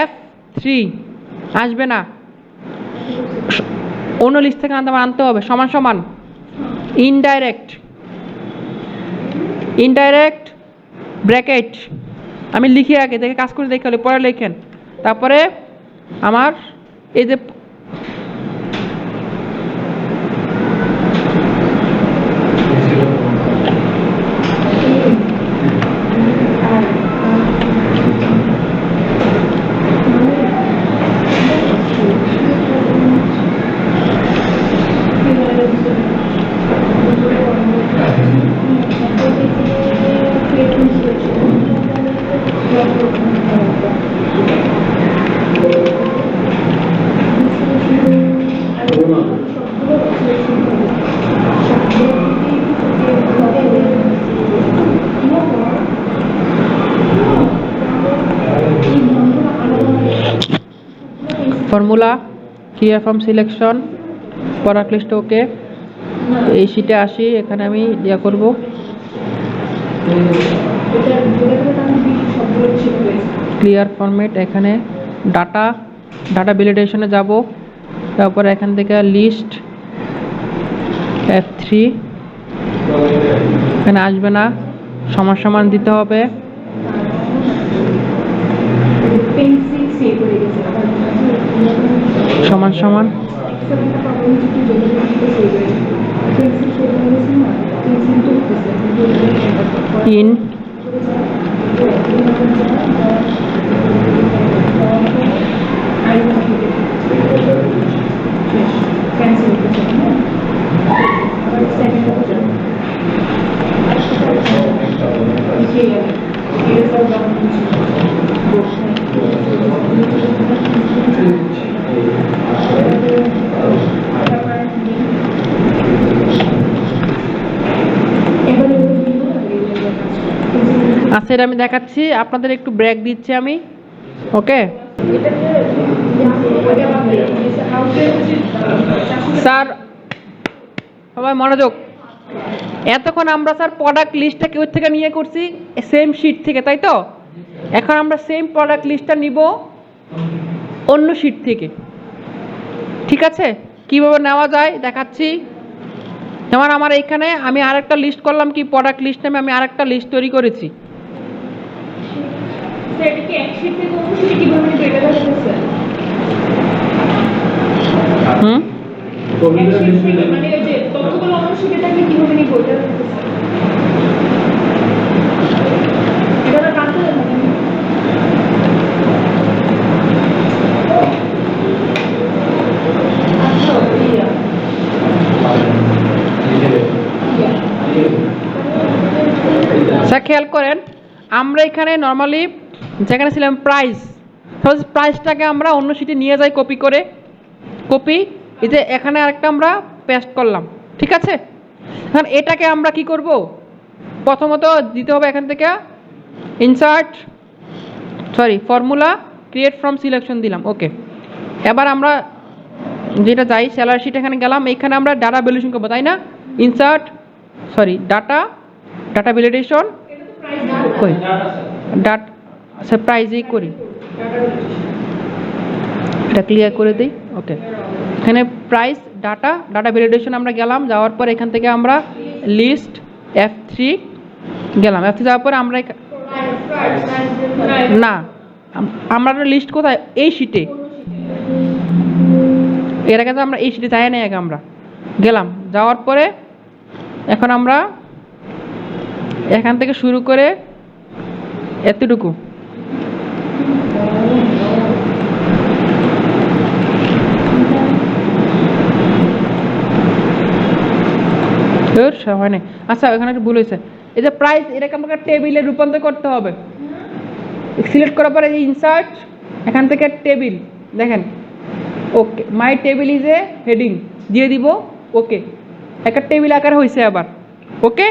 F3 আসবে না, অন্য লিস্ট থেকে আনতে হবে, সমান সমান ইনডাইরেক্ট ব্র্যাকেট, আমি লিখি আগে, দেখে কাজ করে দেখে হলে পরে লেখেন। তারপরে আমার এই যে formula clear from selection product list, okay এই শিটে আসি, এখানে আমি ইয়া করব, ক্লিয়ার ফরম্যাট, এখানে ডাটা ভ্যালিডেশনে যাব, তারপর এখান থেকে লিস্ট F3 এখানে আসবে না, সমান সমান দিতে হবে পেন্সিল সেভ হয়ে গেছে সমান সমান একটা প্রবলেম হচ্ছে কি জেনারেশনটা সেভ হয়ে গেছে পেন্সিল সেভ হয়ে গেছে না পেন্সিল তো উঠতেছে ইন ক্যান্সেল করতে আবার সেকেন্ড লিখে গেল এটা সব আচ্ছা এটা আমি দেখাচ্ছি আপনাদের একটু ব্রেক দিচ্ছি আমি ওকে স্যার সবাই মনোযোগ এতক্ষণ আমরা স্যার প্রোডাক্ট লিস্টটা কেউ থেকে নিয়ে করছি সেম শিট থেকে তাই তো এখন আমরা সেম প্রোডাক্ট লিস্টটা নিব অন্য শিট থেকে ঠিক আছে কীভাবে নেওয়া যায় দেখাচ্ছি যেমন আমার এইখানে আমি আরেকটা লিস্ট করলাম কি প্রোডাক্ট লিস্ট নামে আমি আরেকটা লিস্ট তৈরি করেছি এটা কি এক শীট থেকে অন্য শীটে কিভাবে বেড়ে যাচ্ছে হুম মানে ওই যে তথ্যগুলো অন্য শীটে থাকলে কিভাবে নিয়ে বইটা যাচ্ছে এভাবে কাটতে হবে আচ্ছা ইয়া স্যার খেয়াল করেন আমরা এখানে নর্মালি যেখানে ছিলাম প্রাইস প্রাইসটাকে আমরা অন্য শিটে নিয়ে যাই কপি করে কপি এই যে এখানে আরেকটা আমরা পেস্ট করলাম ঠিক আছে এখন এটাকে আমরা কি করব প্রথমত দিতে হবে এখান থেকে insert formula create from selection দিলাম ওকে এবার আমরা যেটা যাই স্যালারি শিট এখানে গেলাম এইখানে আমরা ডাটা ভ্যালুয়েশন করবো তাই না ইনসার্ট ডাটা ভ্যালিডেশন কই ডাটা আচ্ছা প্রাইজেই করি এটা ক্লিয়ার করে দিই ওকে এখানে প্রাইস ডাটা ভ্যালিডেশন আমরা গেলাম যাওয়ার পর এখান থেকে আমরা লিস্ট F3 গেলাম F3 যাওয়ার পর আমরা না আমরা লিস্ট কোথায় এই শিটে এর আগে তো আমরা এই শিটে যাই না আগে আমরা গেলাম যাওয়ার পরে এখন আমরা এখান থেকে শুরু করে এতটুকু হয় না আচ্ছা এখানে একটু ভুল হয়েছে এই যে প্রাইস এটাকে আমাকে টেবিলে রূপান্তর করতে হবে সিলেক্ট করার পরে ইনসার্ট এখান থেকে টেবিল দেখেন okay my table is a heading দিয়ে দিব ওকে একটা টেবিল আকার হয়েছে আবার ওকে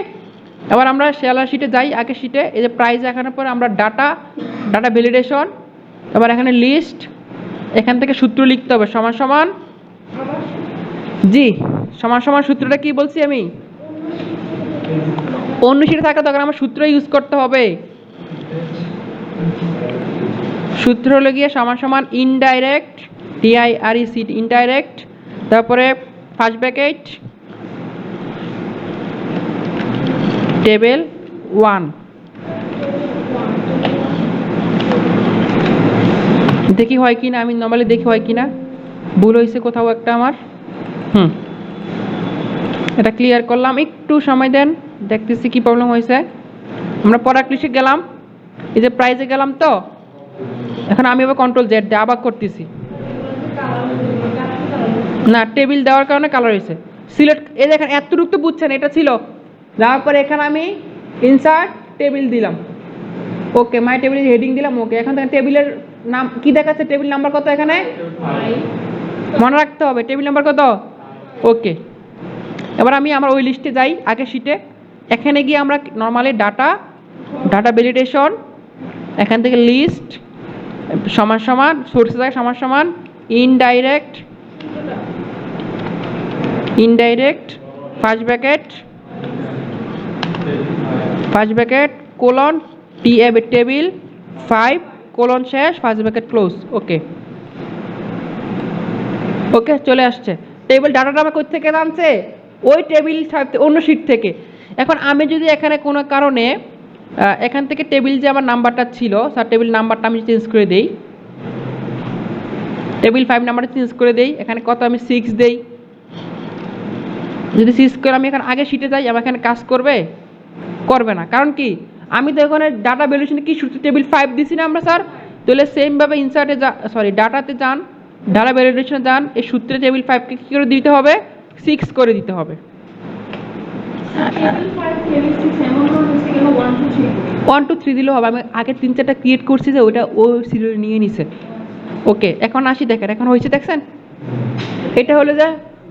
এবার আমরা শেয়ার শিটে যাই আগে শিটে এই যে প্রাইস দেখানোর পর আমরা ডাটা ভ্যালিডেশন এবার এখানে লিস্ট এখান থেকে সূত্র লিখতে হবে সমান সমান জি সমান সমান সূত্রটা কি বলছি আমি অন্য শিটে থাকা তখন আমার সূত্র ইউজ করতে হবে সূত্র হলো গিয়ে সমান সমান ইনডাইরেক্ট DIRECT ইনডাইরেক্ট তারপরে ফার্স্ট ব্র্যাকেট টেবিল 1 দেখি হয় কিনা আমি নর্মালি দেখি হয় কিনা ভুল হয়েছে কোথাও একটা আমার এটা ক্লিয়ার করলাম একটু সময় দেন দেখতেছি কি প্রবলেম হয়েছে আমরা প্রোডাক্ট লিস্টে গেলাম এই যে প্রাইসে গেলাম তো এখন আমি আবার কন্ট্রোল Z দিয়ে আবার করতেছি না টেবিল দেওয়ার কারণে কালার হয়েছে সিলেক্ট এই দেখেন এতটুকু তো বুঝছেন এটা ছিল যাওয়ার পরে এখানে আমি ইনসার্ট টেবিল দিলাম ওকে মাই টেবিল হেডিং দিলাম ওকে এখন থেকে টেবিলের নাম কি দেখাচ্ছে টেবিল নাম্বার কত এখানে মনে রাখতে হবে টেবিল নাম্বার কত ওকে এবার আমি আমার ওই লিস্টে যাই আগে শিটে এখানে গিয়ে আমরা নর্মালি ডাটা ভ্যালিডেশন এখান থেকে লিস্ট সমান সমান সোর্সে যায় সমান সমান indirect first bracket colon table 5 colon শেষ ফার্স্ট ব্র্যাকেট ক্লোজ ওকে চলে আসছে টেবিল ডাটাটা আমার কোথা থেকে আনছে ওই টেবিল অন্য শিট থেকে এখন আমি যদি এখানে কোনো কারণে এখান থেকে টেবিল যে আমার নাম্বারটা ছিল স্যার টেবিল নাম্বারটা আমি চেঞ্জ করে দেই, টেবিল 5 নাম্বারটা চেঞ্জ করে দেই, এখানে কত আমি 6 দেই। যদি 6 করে আমি এখানে আগে শিটে যাই আমার এখানে কাজ করবে? করবে না, কারণ কি আমি তো এখানে ডাটা ভ্যালুয়েশনে কি সূত্র টেবিল 5 দিছি না আমরা স্যার, তাহলে সেমভাবে ইনসার্টে ডাটাতে যান, ডাটা ভ্যালিডেশনে যান, এই সূত্রে টেবিল 5কে কী করে দিতে হবে? 6 করে দিতে হবে। টেবিল 5 টেবিল 6 এমন কোনো হচ্ছে কেন 1 2 3 1 2 3 দিলেও হবে, আমি আগে 3-4টা ক্রিয়েট করছি যে ওটা ও সিরিয়াল নিয়ে নিছে। ওকে, এখন আসি দেখেন এখন হয়েছে দেখছেন, এটা হলো যে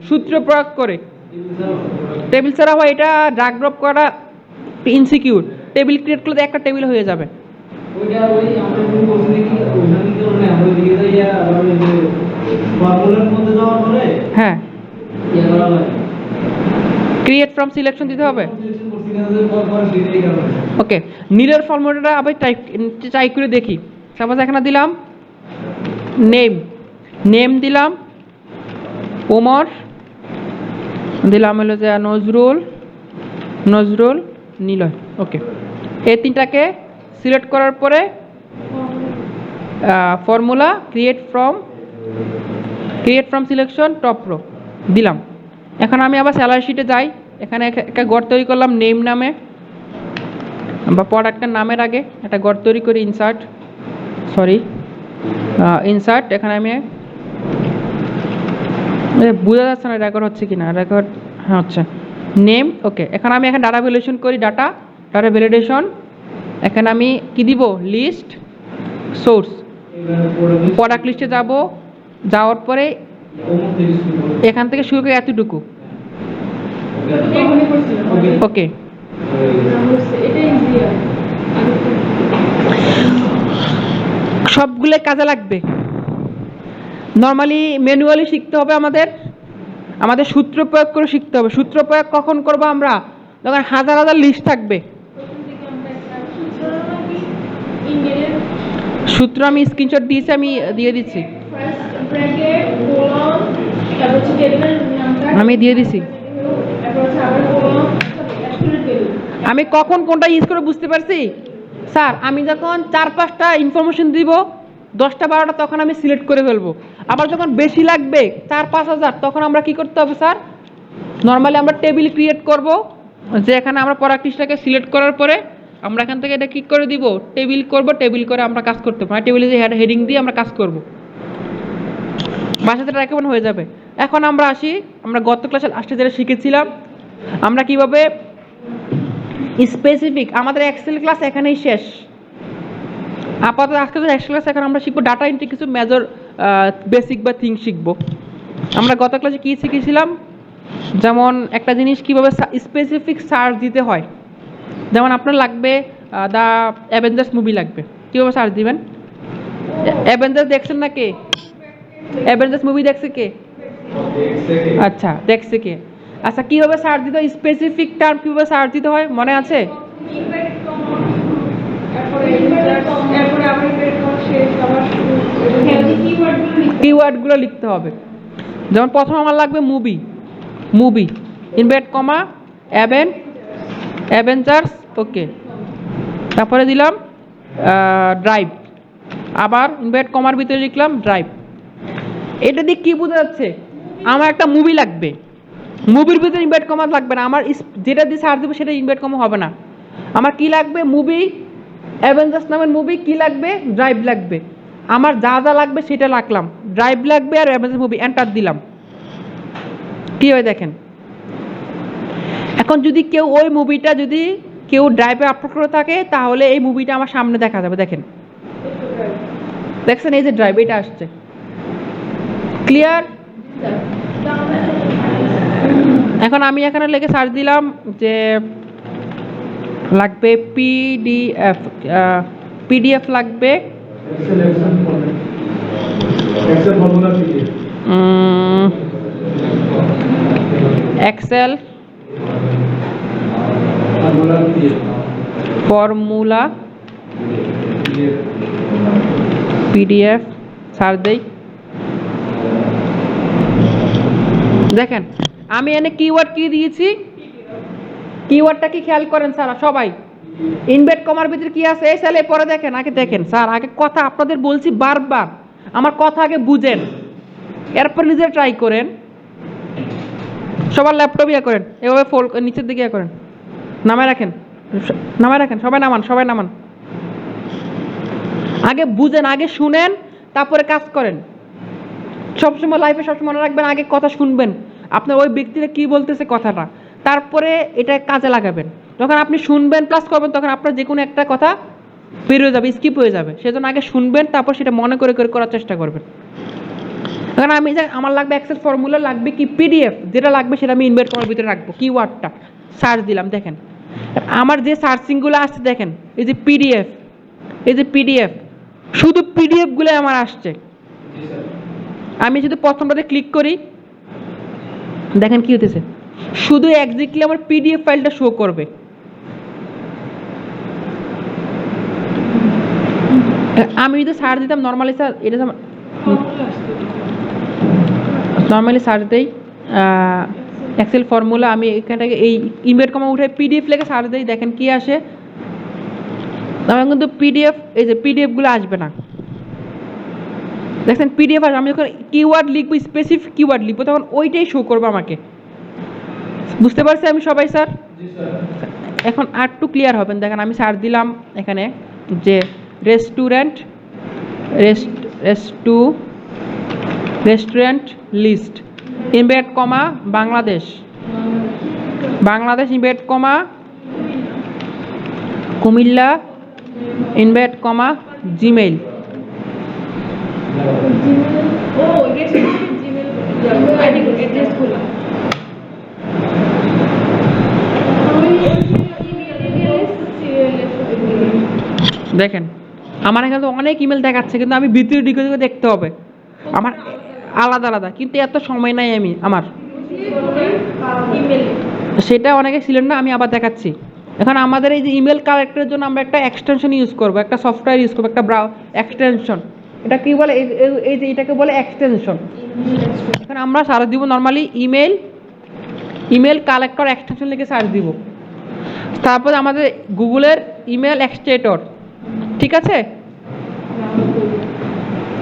সূত্র প্রয়োগ করে টেবিল ছাড়া হয়, এটা ড্রাগ ড্রপ করা ইনসিকিউর, টেবিল ক্রিয়েট করলে একটা টেবিল হয়ে যাবে। ওইটা ওই আমরা শুরু করছি দেখি ওইখানে কি মানে আমরা দিকে যাই আবার ওই যে ফর্মুলার মধ্যে যাওয়ার পরে হ্যাঁ, ইয়া করা লাগে ক্রিয়েট ফ্রম সিলেকশন দিতে হবে। সিলেকশন করছি না যে পর দিতেই গেল। ওকে, নীলের ফর্মুলাটা আবার ট্রাই করে দেখি। সাপোজ এখানে দিলাম নেম দিলাম ওমর, দিলাম হলো যে নজরুল নিলয়। ওকে, এই তিনটাকে সিলেক্ট করার পরে formula create from selection top row দিলাম। এখন আমি আবার স্যালারি শিটে যাই, এখানে একটা ঘর তৈরি করলাম নেম নামে বা প্রোডাক্টের নামের আগে একটা ঘর তৈরি করি, ইনসার্ট এখানে আমি বোঝা যাচ্ছে না রেকর্ড হচ্ছে কি না, রেকর্ড হ্যাঁ হচ্ছে নেম। ওকে, এখন আমি এখানে ডাটা ভ্যালিডেশন করি, ডাটা ভ্যালিডেশন, এখানে আমি কি দিব লিস্ট সোর্স, প্রোডাক্ট লিস্টে যাওয়ার পরে এখান থেকে শুরু করে এতটুকু। এখনই করছিলাম ওকে, এটা ইজি সবগুলো কাজে লাগবে। নর্মালি ম্যানুয়ালি শিখতে হবে, আমাদের সূত্র প্রয়োগ করে শিখতে হবে। সূত্র প্রয়োগ কখন করবো আমরা? যখন হাজার হাজার লিস্ট থাকবে। প্রথম থেকে আমরা একটা সূত্র নাকি ইন্ডিয়ান সূত্র আমি স্ক্রিনশট দিয়েছি, আমি দিয়ে দিচ্ছি, ফার্স্ট ব্র্যাকেট কোলন, তারপর হচ্ছে টেবিলের নামটা আমি দিয়ে দিছি। তারপর হচ্ছে আবার কোলন, অ্যাবসলিউট ভ্যালু। আমি কখন কোনটা ইউজ করে বুঝতে পারছি স্যার, আমি যখন 4-5টা ইনফরমেশন দিব 10টা 12টা তখন আমি সিলেক্ট করে ফেলবো। আবার যখন বেশি লাগবে 4-5 হাজার তখন আমরা কি করতে হবে স্যার, নর্মালি আমরা টেবিল ক্রিয়েট করব, যে এখানে আমরা প্রোডাক্ট লিস্টটাকে সিলেক্ট করার পরে আমরা এখান থেকে এটা কি করে দিব, টেবিল করব, টেবিল করে আমরা কাজ করতে পারি, টেবিলে যে হেডিং দিয়ে আমরা কাজ করব, বাসাতে কেমন হয়ে যাবে। এখন আমরা আসি, আমরা গত ক্লাসে লাস্টে যেটা শিখেছিলাম আমরা কিভাবে স্পেসিফিক, আমাদের এক্সেল ক্লাস এখানেই শেষ। আপাতত আজকে যে এক্সেল ক্লাস এখন আমরা শিখবো ডাটা এন্ট্রি, কিছু মেজর বেসিক বা থিং শিখবো। আমরা গত ক্লাসে কী শিখেছিলাম, যেমন একটা জিনিস কীভাবে স্পেসিফিক সার্চ দিতে হয়, যেমন আপনার লাগবে দ্য অ্যাভেঞ্জার্স মুভি লাগবে, কীভাবে সার্চ দিবেন? অ্যাভেঞ্জার্স দেখছেন না কে? অ্যাভেঞ্জার্স মুভি দেখছে কে? আচ্ছা, দেখছে কে? আচ্ছা, কীভাবে সার্চ দিতে হয়, স্পেসিফিক টার্ম কীভাবে সার্চ দিতে হয় মনে আছে? এরপরে আবার ইনভার্ট কমা শেষ আবার শুরু, হ্যাঁ ওই কিওয়ার্ডগুলো লিখতে হবে। যেমন প্রথম আমার লাগবে মুভি ইনভার্ট কমা অ্যাভেঞ্জার্স। ওকে, তারপরে দিলাম ড্রাইভ, আবার ইনভার্ট কমার ভিতরে লিখলাম ড্রাইভ। এটা দিয়ে কী বোঝা যাচ্ছে, আমার একটা মুভি লাগবে, মুভির ভিতরে ইনভার্ট কমা লাগবে না, আমার যেটা দিয়ে সার্চ দেবো সেটা ইনভার্ট কমা হবে না। আমার কি লাগবে, মুভি, অ্যাভেঞ্জার্স নামের মুভি, কি লাগবে, ড্রাইভ লাগবে। আমার যা যা লাগবে সেটা রাখলাম, ড্রাইভ লাগবে আর অ্যাভেঞ্জার্স মুভি, এন্টার দিলাম। কি হয় দেখেন, এখন যদি কেউ ওই মুভিটা যদি কেউ ড্রাইভে আপলোড করে থাকে তাহলে এই মুভিটা আমার সামনে দেখা যাবে। দেখছেন এই যে ড্রাইভ, এটা আসছে, ক্লিয়ার? এখন আমি এখানে লিখে সার্চ দিলাম যে লাগবে পিডিএফ লাগবে, এক্সেল ফর্মুলা পিডিএফ সার্চ দেই। দেখেন আমি এনে কিওয়ার্ড কি দিয়েছি, কিওয়ার্ডটা কি খেয়াল করেন স্যার সবাই? ইনভার্ট কমার ভিতরে কি আছে এই সালে পরে দেখেন, আগে দেখেন স্যার, আগে কথা আপনাদের বলছি বারবার, আমার কথা আগে বুঝেন, এরপর নিজে ট্রাই করেন। সবার ল্যাপটপ ইয়ে করেন, এভাবে ফোল্ড নিচের দিকে ইয়ে করেন, নামায় রাখেন, নামায় রাখেন, সবাই নামান, সবাই নামান। আগে বুঝেন, আগে শুনেন, তারপরে কাজ করেন। সবসময় লাইফে সবসময় মনে রাখবেন, আগে কথা শুনবেন, আপনার ওই ব্যক্তিটা কি বলতেছে কথাটা, তারপরে এটা কাজে লাগাবেন। যখন আপনি শুনবেন প্লাস করবেন, তখন আপনার যে কোনো একটা কথা বের হয়ে যাবে, স্কিপ হয়ে যাবে। সেজন্য আগে শুনবেন, তারপর সেটা মনে করে করে করার চেষ্টা করবেন। এখন আমি যে আমার লাগবে এক্সেল ফর্মুলা, লাগবে কি পিডিএফ, যেটা লাগবে সেটা আমি ইনভার্ট করার ভিতরে রাখবো, কিওয়ার্ডটা সার্চ দিলাম, দেখেন আমার যে সার্চিংগুলো আসছে, দেখেন এই যে পিডিএফ, এই যে পিডিএফ, শুধু পিডিএফগুলো আমার আসছে। আমি যদি প্রথমটাতে ক্লিক করি, দেখেন কি হতেছে, শুধু এক্স্যাক্টলি আমার পিডিএফ ফাইলটা শো করবে। আমি যদি সার্চ দিতাম নর্মালি, স্যার এটা নর্মালি সার্চ দিই এক্সেল ফর্মুলা, আমি এখান থেকে এই ইনভার্ট কমা উঠে পিডিএফ লেগে সার্চ দিই, দেখেন কি আসে। আমার কিন্তু পিডিএফ, এই যে পিডিএফগুলো আসবে না, দেখছেন পিডিএফ আসবে। আমি যখন কিওয়ার্ড লিখবো, স্পেসিফিক কিওয়ার্ড লিখবো, তখন ওইটাই শো করবো আমাকে। বুঝতে পারছি আমি সবাই স্যার? এখন আর একটু ক্লিয়ার হবেন, দেখেন আমি সার্চ দিলাম এখানে যে restaurant, restaurant list, invert comma Bangladesh, Bangladesh invert comma Comilla, invert comma Gmail. ও এটা জিমেল আইডি অ্যাড্রেস গুলো দেখেন আমার এখানে তো অনেক ইমেল দেখাচ্ছে, কিন্তু আমি ভিতরে ঢুকে ঢুকে দেখতে হবে, আমার আলাদা আলাদা, কিন্তু এত সময় নাই আমি আমার, ইমেল সেটা অনেকে ছিলেন না, আমি আবার দেখাচ্ছি। এখন আমাদের এই যে ইমেল কালেক্টরের জন্য আমরা একটা এক্সটেনশন ইউজ করবো, একটা সফটওয়্যার ইউজ করবো, একটা এক্সটেনশন। এটা কি বলে, এই যে এটাকে বলে এক্সটেনশন। এখন আমরা সার্চ দিব নর্মালি ইমেল কালেক্টর এক্সটেনশন লিখে সার্চ দিব, তারপরে আমাদের গুগলের ইমেল এক্সটেটর, ঠিক আছে,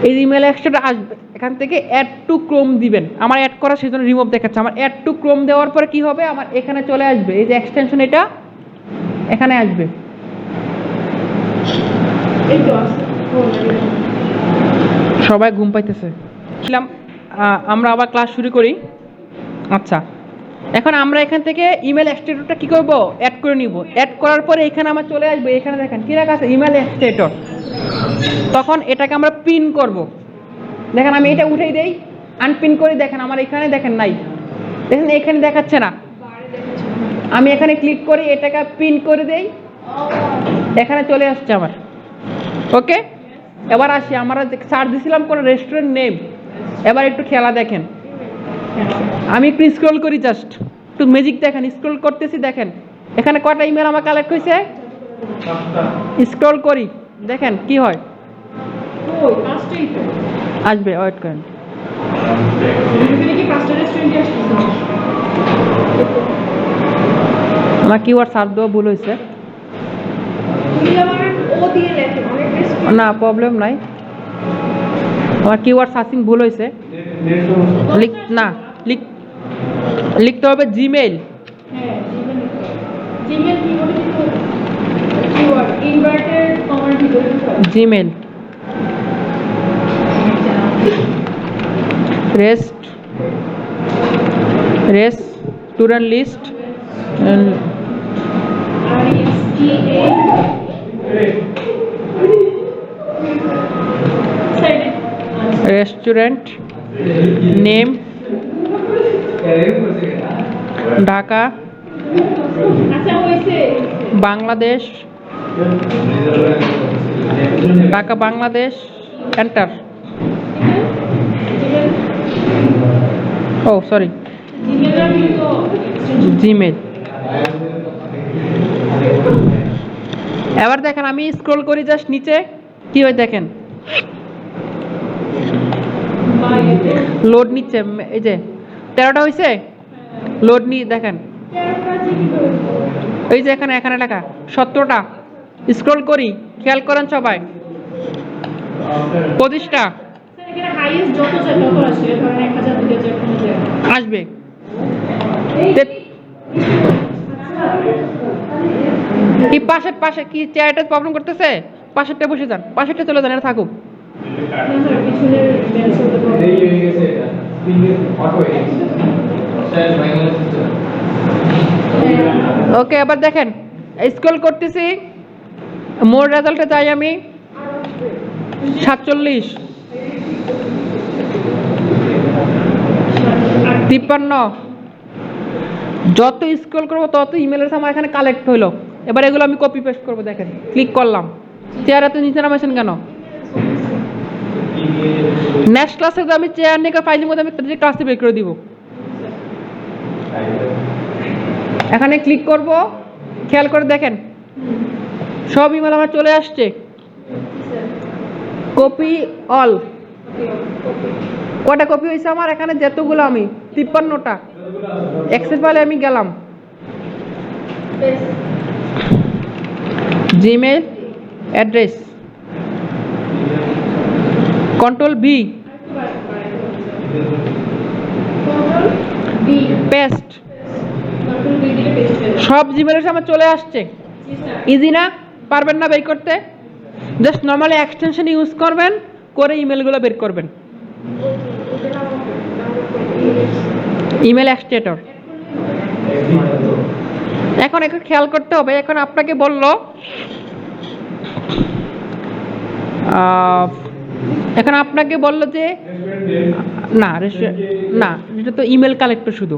এই ইমেল এক্সটেটর আসবে, এখান থেকে অ্যাড টু ক্রোম দিবেন। আমার অ্যাড করা সেজন্য রিমুভ দেখাচ্ছে, আমার অ্যাড টু ক্রোম দেওয়ার পরে কি হবে, আমার এখানে চলে আসবে এই যে এক্সটেনশন, এটা এখানে আসবে। এই তো আছে সবাই ঘুম পাইতেছে, আমরা আবার ক্লাস শুরু করি। আচ্ছা, এখন আমরা এখান থেকে ইমেল এক্সটেটরটা কি করব, অ্যাড করে নিব। অ্যাড করার পরে এখানে আমার চলে আসবে, এখানে দেখেন কি লেখা আছে, ইমেল এক্সটেটর। তখন এটাকে আমরা পিন করব। দেখেন আমি এটা উঠেই দেই, আনপিন করি, দেখেন আমার এখানে দেখেন নাই, দেখেন এখানে দেখাচ্ছে না। আমি এখানে ক্লিক করি, এটাকে পিন করে দেই, এখানে চলে আসছে আমার। ওকে, এবার আসি, আমরা সার্চ দিছিলাম কোনো রেস্টুরেন্ট নেম, এবার একটু খেলা দেখেন। আমি একটু স্ক্রল করি, জাস্ট একটু ম্যাজিক দেখেন, স্ক্রল করতেছি, দেখেন এখানে কয়টা ইমেল আমার কালেক্ট হয়েছে। স্ক্রল করি, দেখেন কি হয়, ওই পাঁচটাই তো আসবে, ওয়েট করেন। এখানে কি পাঁচটা রেস্টুরেন্ট আসছে আমার কিওয়ার্ড সার্চ দেওয়া ভুল হয়েছে, তুমি আমার ও দিয়ে লেখো অনেক রেস্টুরেন্ট না প্রবলেম নাই, আমার কিওয়ার্ড সার্চিং ভুল হয়েছে। লিখতে হবে জিমেইল, হ্যাঁ জিমেল কি বলে কিন্তু কিওয়ার্ড ইনভার্টেড কমার ভিতরে Gmail restaurant list, restaurant name Dhaka আচ্ছা হইছে বাংলাদেশ, ঢাকা বাংলাদেশ, এন্টার। ও সরি, জিমেল। এবার দেখেন আমি স্ক্রল করি জাস্ট নিচে, কি হয় দেখেন, লোড নিচ্ছে, এই যে 13টা হয়েছে, লোড নি দেখেন, এই যে এখানে এখানে লেখা 17টা, স্ক্রল করি, খেয়াল করেন সবাই, 25টা স্যার এখানে হাইয়েস্ট যত যায় তত আসে, ধরেন 1000 2000 কোনো যায়। আসবে। কি পাশে পাশে কি চেয়ারটা প্রবলেম করতেছে? পাশেরটা বসে যান, পাশেরটা চলে যান, এটা থাকুক। না স্যার পিছনের বেঞ্চ হতে পারে। এই হয়ে গেছে এটা স্ক্রিন হট হয়ে গেছে স্যার বাইনারি সিস্টেম ওকে, আবার দেখেন, স্ক্রল করতেছি, মোর রেজাল্টে যাই আমি 47, 53, যত স্ক্রল করবো তত ইমেলের আমার এখানে কালেক্ট হইলো। এবার এগুলো আমি কপি পেস্ট করবো, দেখেন ক্লিক করলাম, চেয়ার এত নিচে নামাইছেন কেন? নেক্সট ক্লাসে তো আমি চেয়ার নিয়ে ফাইলের মধ্যে আমি ক্লাসে বের করে দিব। এখানে ক্লিক করব, খেয়াল করে দেখেন সব ইমেল আমার চলে আসছে, কপি অল। কটা কপি হয়েছে আমার এখানে? যতগুলো আমি 53টা এক্সেস ফাইলে আমি গেলাম, Gmail address, control V, B paste, control B দিলে পেস্ট হয়ে যাবে। সব জিমেলের আমার চলে আসছে। জি স্যার। ইজি না? পারবেন না বের করতে? জাস্ট নর্মালি এক্সটেনশন ইউজ করবেন, করে ইমেলগুলো বের করবেন। ইমেল এক্সটেটর। এখন একটু খেয়াল করতে হবে, এখন আপনাকে বলল এখন আপনাকে বলল যে না না, এটা তো ইমেল কালেক্টর, শুধু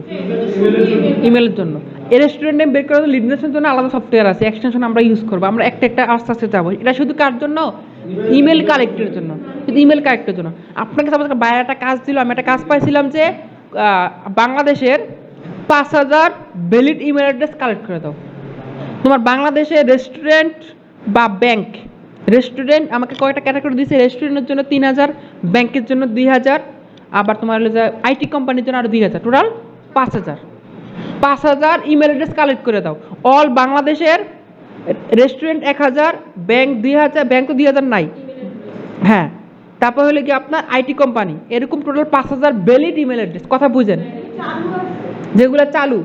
ইমেলের জন্য। এই রেস্টুরেন্ট নেম বের করার লিডনেসের জন্য আলাদা সফটওয়্যার আছে, এক্সটেনশন আমরা ইউজ করবো, আমরা একটা একটা আস্তে আস্তে যাবো। এটা শুধু কার জন্য? ইমেল কালেক্টরের জন্য, শুধু ইমেল কালেক্টরের জন্য। আপনাকে সাপোজ বাইরে একটা কাজ দিল, আমি একটা কাজ পাইছিলাম যে বাংলাদেশের 5000 ভ্যালিড ইমেল অ্যাড্রেস কালেক্ট করে দাও। তোমার বাংলাদেশের রেস্টুরেন্ট বা ব্যাংক, রেস্টুরেন্ট আমাকে কয়টা ক্যাটাগরি দিয়েছে, রেস্টুরেন্টের জন্য 3000, ব্যাংকের জন্য 2000, আবার তোমার হলো যে আইটি কোম্পানির জন্য আরও 2000, টোটাল 5000। 5000 ইমেল অ্যাড্রেস কালেক্ট করে দাও। অল বাংলাদেশের রেস্টুরেন্ট 1000, ব্যাংক 2000, ব্যাংক তো 2000 নাই, হ্যাঁ, তারপর হলো কি আপনার আইটি কোম্পানি, এরকম টোটাল 5000 ভ্যালিড ইমেল অ্যাড্রেস। কথা বুঝেন? যেগুলো চালু,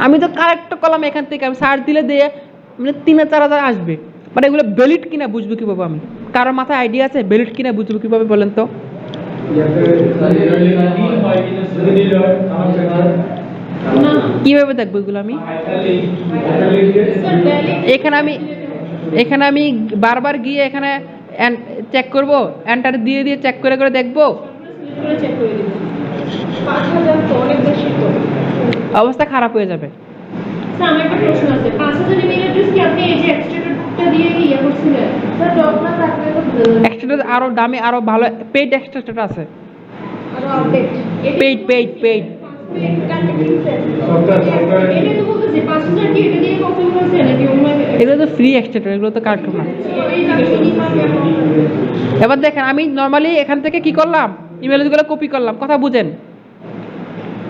আমি তো কালেক্ট করলাম এখান থেকে, আমি সার্চ দিলে দিয়ে মানে 3000-4000 আসবে, বাট এগুলো ভ্যালিড কিনা বুঝবো কীভাবে আমি? কারোর মাথায় আইডিয়া আছে ভ্যালিড কিনা বুঝবো কীভাবে বলেন তো? না কীভাবে দেখবো এগুলো আমি? স্যার ভ্যালিড এখানে আমি বারবার গিয়ে এখানে চেক করব, এন্টার দিয়ে দিয়ে চেক করে করে দেখবো, চেক করে দিবেন। 5000 তো অনেক বেশি তো। অবস্থা খারাপ হয়ে যাবে। স্যার আমার একটা প্রশ্ন আছে, 5000 ইমেল অ্যাড্রেস কি আপনি এই যে এক্সট্রাক্টরটা দিয়ে কি ইয়ে করছিলেন? স্যার ডকুমেন্ট থাকলে তো এক্সট্রা আরও দামি, আরও ভালো পেইড এক্সট্রা আছে, আরো আপডেট। পেইড। এটা তো বলতেছি 5000 কি এটা দিয়ে কনফার্ম করছে নাকি অন্য এগুলো তো ফ্রি এক্সট্রা, এগুলো তো কার্টুন না। এবার দেখেন আমি নর্মালি এখান থেকে কি করলাম, ইমেলগুলো কপি করলাম, কথা বুঝেন,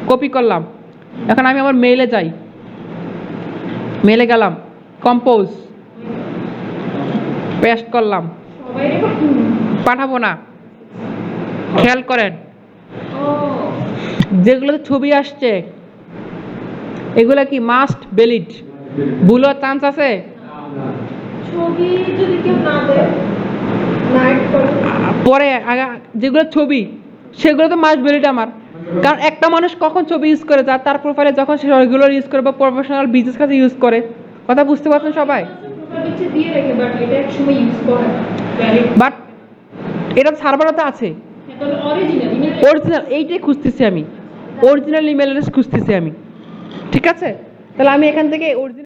কপি করলাম। এখন আমি আমার মেইলে যাই, মেইলে গেলাম, কম্পোজ পেস্ট করলাম, সবাই রেকর্ড পাঠাবো না। খেয়াল করেন ও যেগুলোতে ছবি আসছে এগুলো কি মাস্ট ভ্যালিড, ভুলের চান্স আছে? ছবি যদি কেউ না দেয় নাইট করে পরে যেগুলো ছবি সেগুলো তো মাস্ট ভ্যালিড আমার, কারণ একটা মানুষ কখন ছবি ইউজ করে যা তার প্রোফাইলে, যখন সে রেগুলার ইউজ করে বা প্রফেশনাল বিজনেস কাজে ইউজ করে। কথা বুঝতে পারছেন সবাই? নিচে দিয়ে রাখে বাট এটা এক সময় ইউজ করে ভ্যালিড। বাট এটা সার্ভারও তো আছে, তাহলে অরিজিনাল ইমেল অরিজিনাল, এইটাই খুঁজতেছি আমি, অরিজিনাল ইমেল অ্যাড্রেস খুঁজতেছি আমি। ঠিক আছে, তাহলে আমি এখান থেকে অরিজিনাল